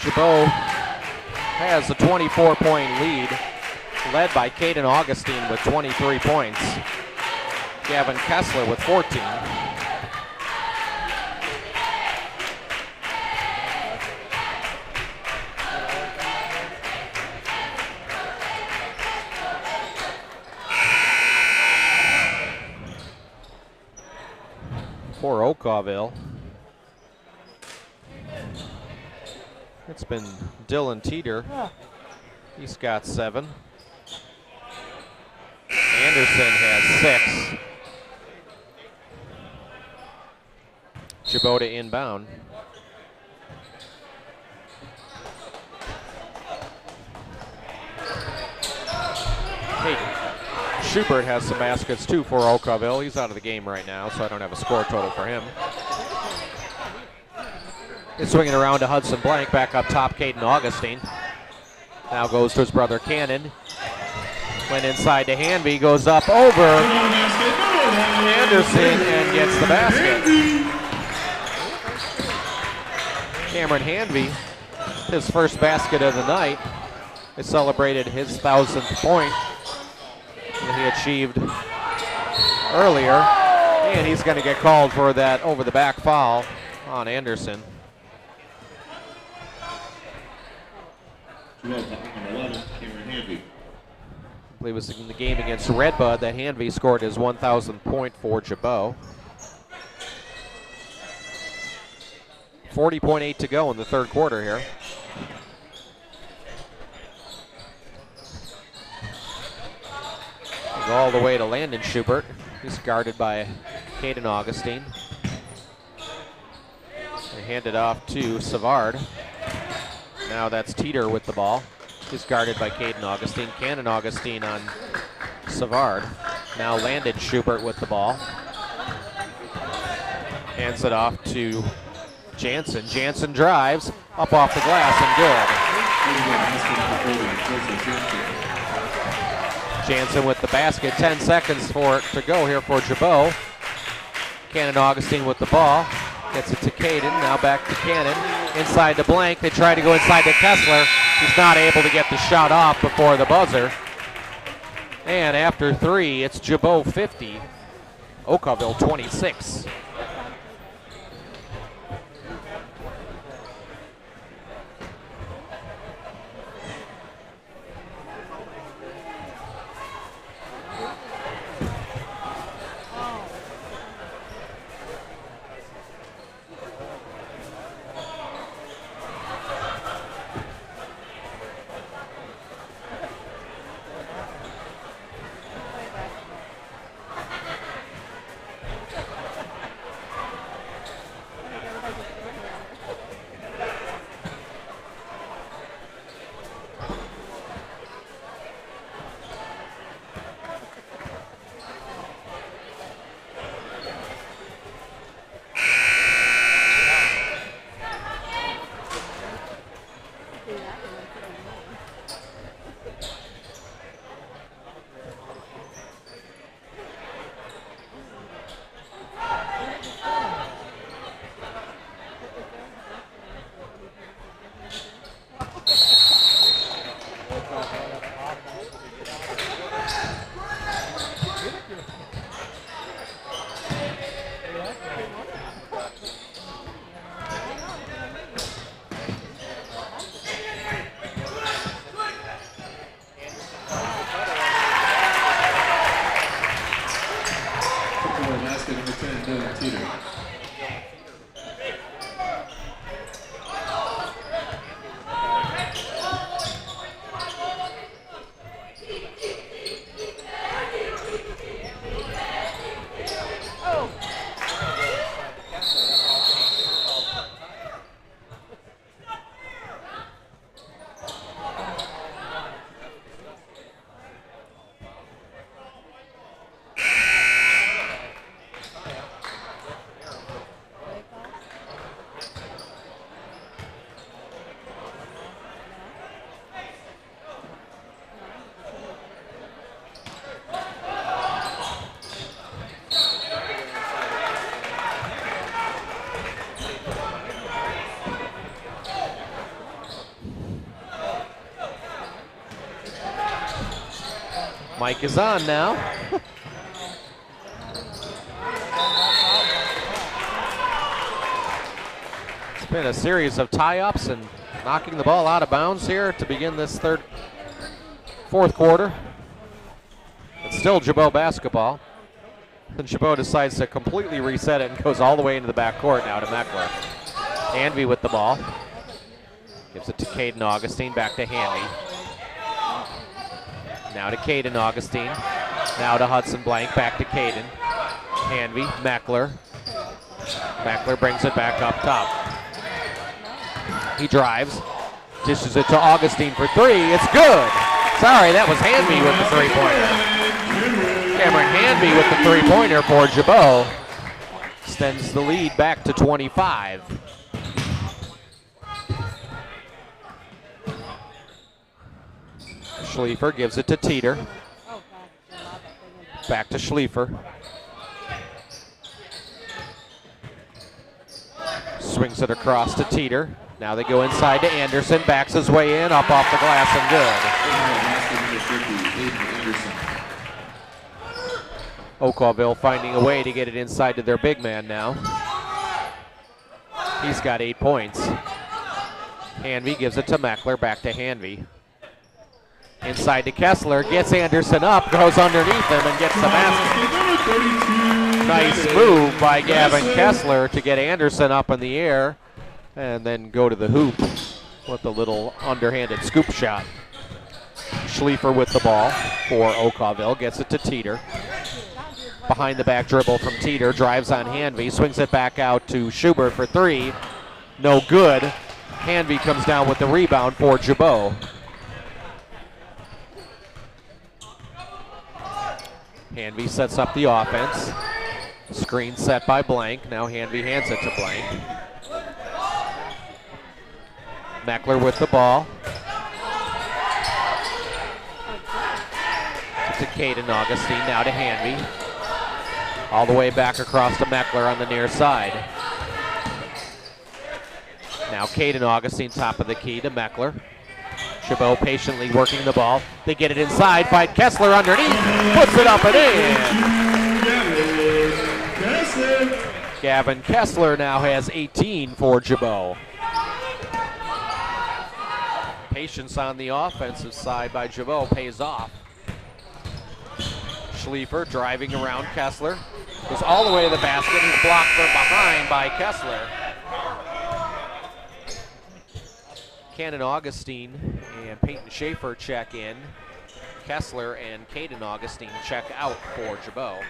Gibault has a 24-point lead led by Caden Augustine with 23 points. Gavin Kessler with 14. For Okawville, it's been Dylan Teeter. He's got 7. Anderson has 6. Gibault to inbound. Schubert has some baskets too for Okawville. He's out of the game right now, so I don't have a score total for him. He's swinging around to Hudson Blank, back up top, Caden Augustine. Now goes to his brother Cannon. Went inside to Hanvey, goes up over Anderson and gets the basket. Cameron Hanvey, his first basket of the night. He celebrated his 1,000th point that he achieved earlier. And he's going to get called for that over-the-back foul on Anderson. I believe it was in the game against Redbud that Hanvey scored his 1,000th point for Gibault. 40.8 to go in the third quarter here. Goes all the way to Landon Schubert. He's guarded by Caden Augustine. They hand it off to Savard. Now that's Teeter with the ball. He's guarded by Caden Augustine. Cannon Augustine on Savard. Now Landon Schubert with the ball. Hands it off to Jansen. Jansen drives up off the glass and good. Jansen with the basket. 10 seconds for it to go here for Gibault. Cannon Augustine with the ball. Gets it to Caden. Now back to Cannon. Inside to Blank. They try to go inside to Kessler. He's not able to get the shot off before the buzzer. And after 3, it's Gibault 50, Okawville 26. Mike is on now. It's been a series of tie-ups and knocking the ball out of bounds here to begin this fourth quarter. It's still Gibault basketball. And Gibault decides to completely reset it and goes all the way into the backcourt now to Meckler. Hanvey with the ball. Gives it to Caden Augustine, back to Hanvey. Now to Caden Augustine. Now to Hudson Blank, back to Caden. Hanvey, Meckler. Meckler brings it back up top. He drives, dishes it to Augustine for three. It's good. Sorry, that was Hanvey with the three-pointer. Cameron Hanvey with the three-pointer for Gibault. Extends the lead back to 25. Schliefer gives it to Teeter. Back to Schliefer. Swings it across to Teeter. Now they go inside to Anderson. Backs his way in, up off the glass and good. Okawville finding a way to get it inside to their big man now. He's got 8 points. Hanvey gives it to Meckler, back to Hanvey. Inside to Kessler, gets Anderson up, goes underneath him and gets the basket. Nice move by Gavin Kessler to get Anderson up in the air and then go to the hoop with a little underhanded scoop shot. Schliefer with the ball for Okawville, gets it to Teeter. Behind the back dribble from Teeter, drives on Hanvey, swings it back out to Schubert for three. No good. Hanvey comes down with the rebound for Gibault. Hanvey sets up the offense. Screen set by Blank. Now Hanvey hands it to Blank. Meckler with the ball. To Caden Augustine, now to Hanvey. All the way back across to Meckler on the near side. Now Caden Augustine, top of the key to Meckler. Gibault patiently working the ball. They get it inside, find Kessler underneath, puts it up and in. Gavin Kessler now has 18 for Gibault. Patience on the offensive side by Gibault pays off. Schliefer driving around Kessler. Goes all the way to the basket. He's blocked from behind by Kessler. Cannon Augustine and Peyton Schaefer check in. Kessler and Caden Augustine check out for Gibault.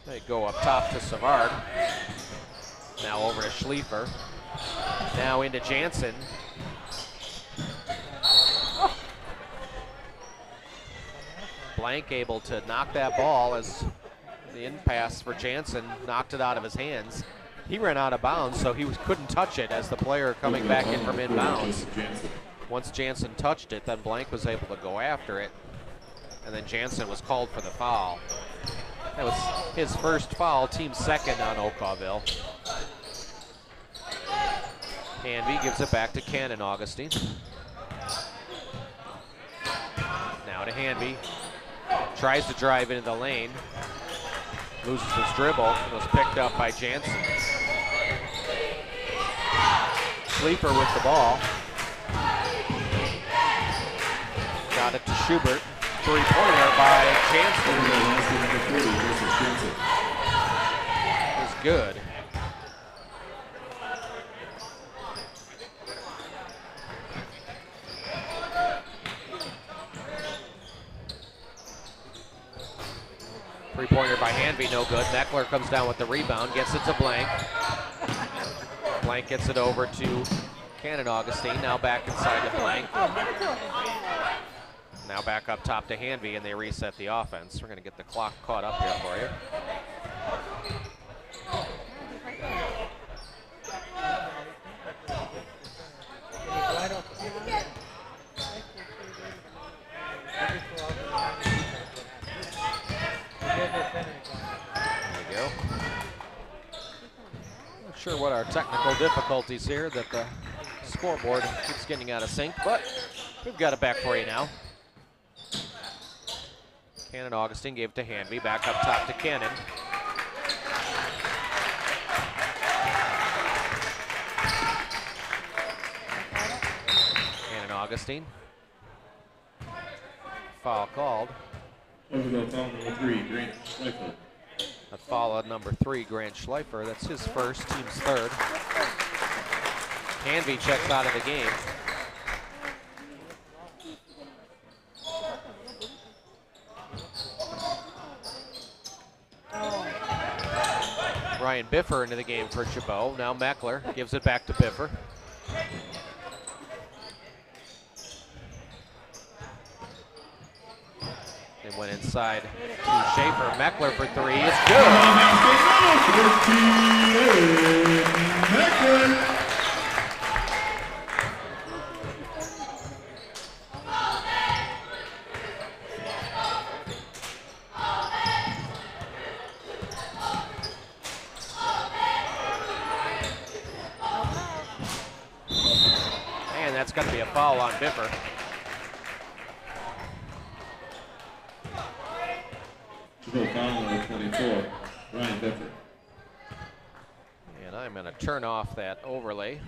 They go up top to Savard. Now over to Schliefer. Now into Jansen. Blank able to knock that ball as the in pass for Jansen knocked it out of his hands. He ran out of bounds, so he couldn't touch it as the player coming back in from inbounds. Once Jansen touched it, then Blank was able to go after it. And then Jansen was called for the foul. That was his first foul, team second on Okawville. Hanvey gives it back to Cannon Augustine. Now to Hanvey. Tries to drive into the lane. Loses his dribble. It was picked up by Jansen. Schliefer with the ball. Got it to Schubert. Three-pointer by Jansen. Is good. Three-pointer by Hanvey, no good. Meckler comes down with the rebound, gets it to Blank. Blank gets it over to Cannon Augustine, now back inside to Blank. Now back up top to Hanvey, and they reset the offense. We're going to get the clock caught up here for you. There we go. Not sure what our our technical difficulties here that the scoreboard keeps getting out of sync, but we've got it back for you now. Cannon Augustine gave it to Hanvey, back up top to Cannon. Cannon Augustine. Foul called. Okawville foul number 3, Grant Schleifer. A foul on number 3, Grant Schleifer. That's his first, team's third. Hanvey checks out of the game. Ryan Biffer into the game for Gibault. Now Meckler gives it back to Biffer. They went inside to Schaefer. Meckler for 3 is good. Meckler. And that's going to be a foul on Biffer. Gibault foul number 24, Ryan Biffer. And I'm going to turn off that overlay.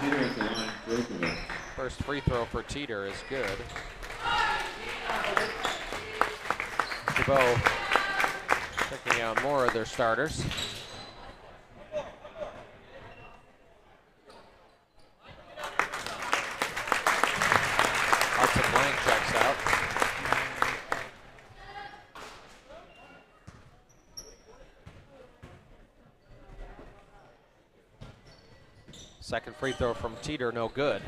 Teeter at the line for Okawville. First free throw for Teeter is good. Gibault checking out more of their starters. Hudson Blank checks out. Second free throw from Teeter, no good.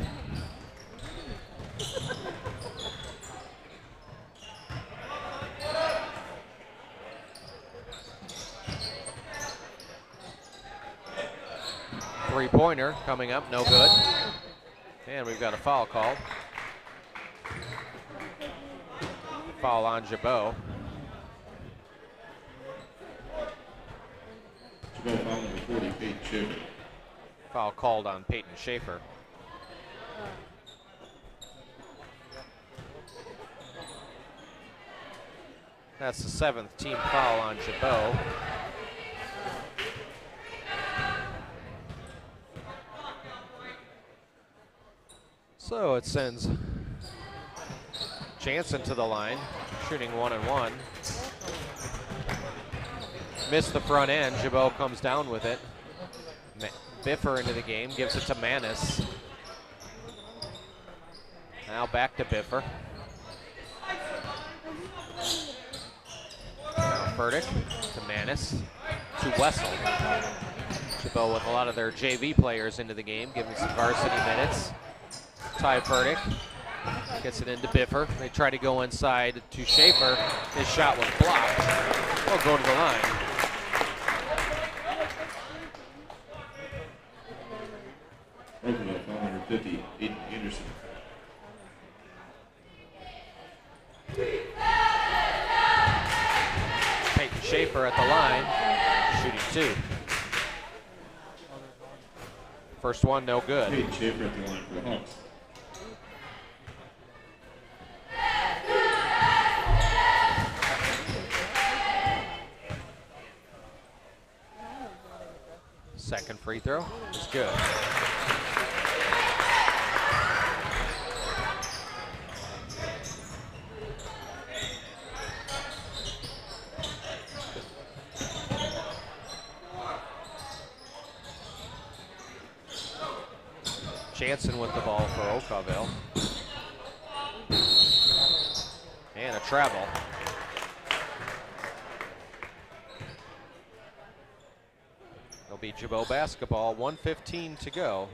Three-pointer coming up, no good. And we've got a foul called. Foul on Gibault. Gibault foul number 40, Peyton Schaefer. Foul called on Peyton Schaefer. That's the 7th team foul on Gibault. So it sends Jansen to the line, shooting 1-and-1. Missed the front end. Gibault comes down with it. Biffer into the game, gives it to Manis. Now back to Biffer. Now Furtick to Manis to Wessel. Gibault with a lot of their JV players into the game, giving some varsity minutes. Ty Furtick gets it into Biffer. They try to go inside to Schaefer. His shot was blocked. They'll go to the line. Okawville foul number 50, Aiden Anderson. Peyton Schaefer at the line, shooting 2. First one, no good. Peyton Schaefer at the line for the Hawks. Second free throw is good. Jansen with the ball for Okawville. And a travel. It'll be Gibault basketball, 1:15 to go.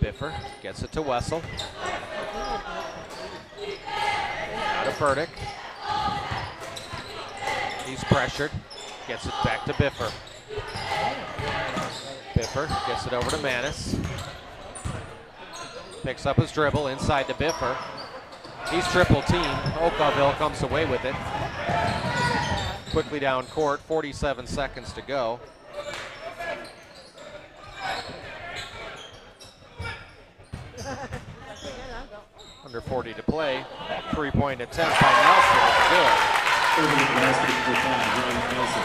Biffer gets it to Wessel. Now to Furtick. He's pressured. Gets it back to Biffer. Biffer gets it over to Manis. Picks up his dribble inside to Biffer. He's triple teamed. Okawville comes away with it. Quickly down court, 47 seconds to go. Under 40 to play. 3-point attempt by Nelson is good. Over the basket for 5, Ryan Nelson.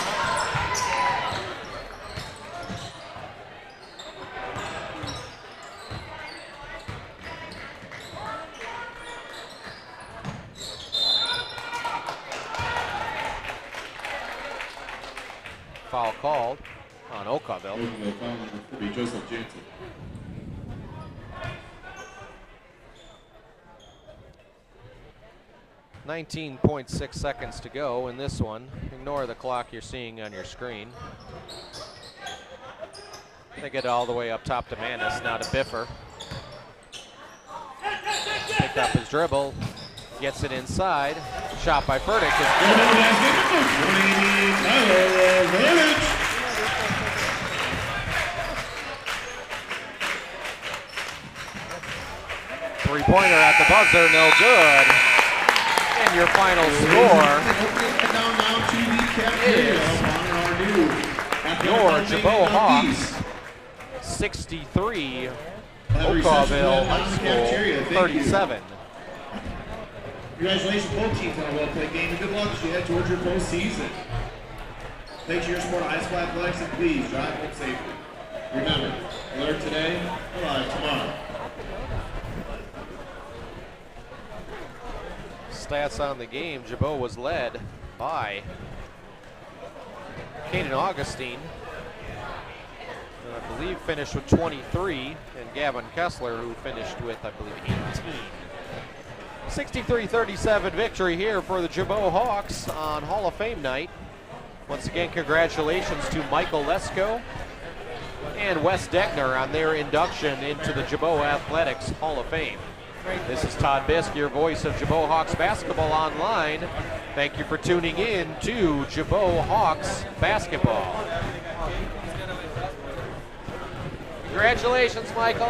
Foul called on Okawville. Okawville foul number 3, Joseph Jansen. .6 seconds to go in this one. Ignore the clock you're seeing on your screen. They get it all the way up top to Manis, now to Biffer. Picked up his dribble, gets it inside. Shot by Furtick is good. Three-pointer at the buzzer, no good. And your final score is your Gibault Hawks 63, Okawville High School 37. Congratulations, both teams on a well-played game, and good luck as you head towards your postseason. Thanks to your sport of high school athletics, and please drive home safely. Remember, alert today, alive tomorrow. Stats on the game, Gibault was led by Caden Augustine, who I believe finished with 23, and Gavin Kessler, who finished with, I believe, 18. 63-37 victory here for the Gibault Hawks on Hall of Fame night. Once again, congratulations to Michael Lesko and Wes Degner on their induction into the Gibault Athletics Hall of Fame. This is Todd Bisk, your voice of Gibault Hawks Basketball Online. Thank you for tuning in to Gibault Hawks Basketball. Congratulations, Michael.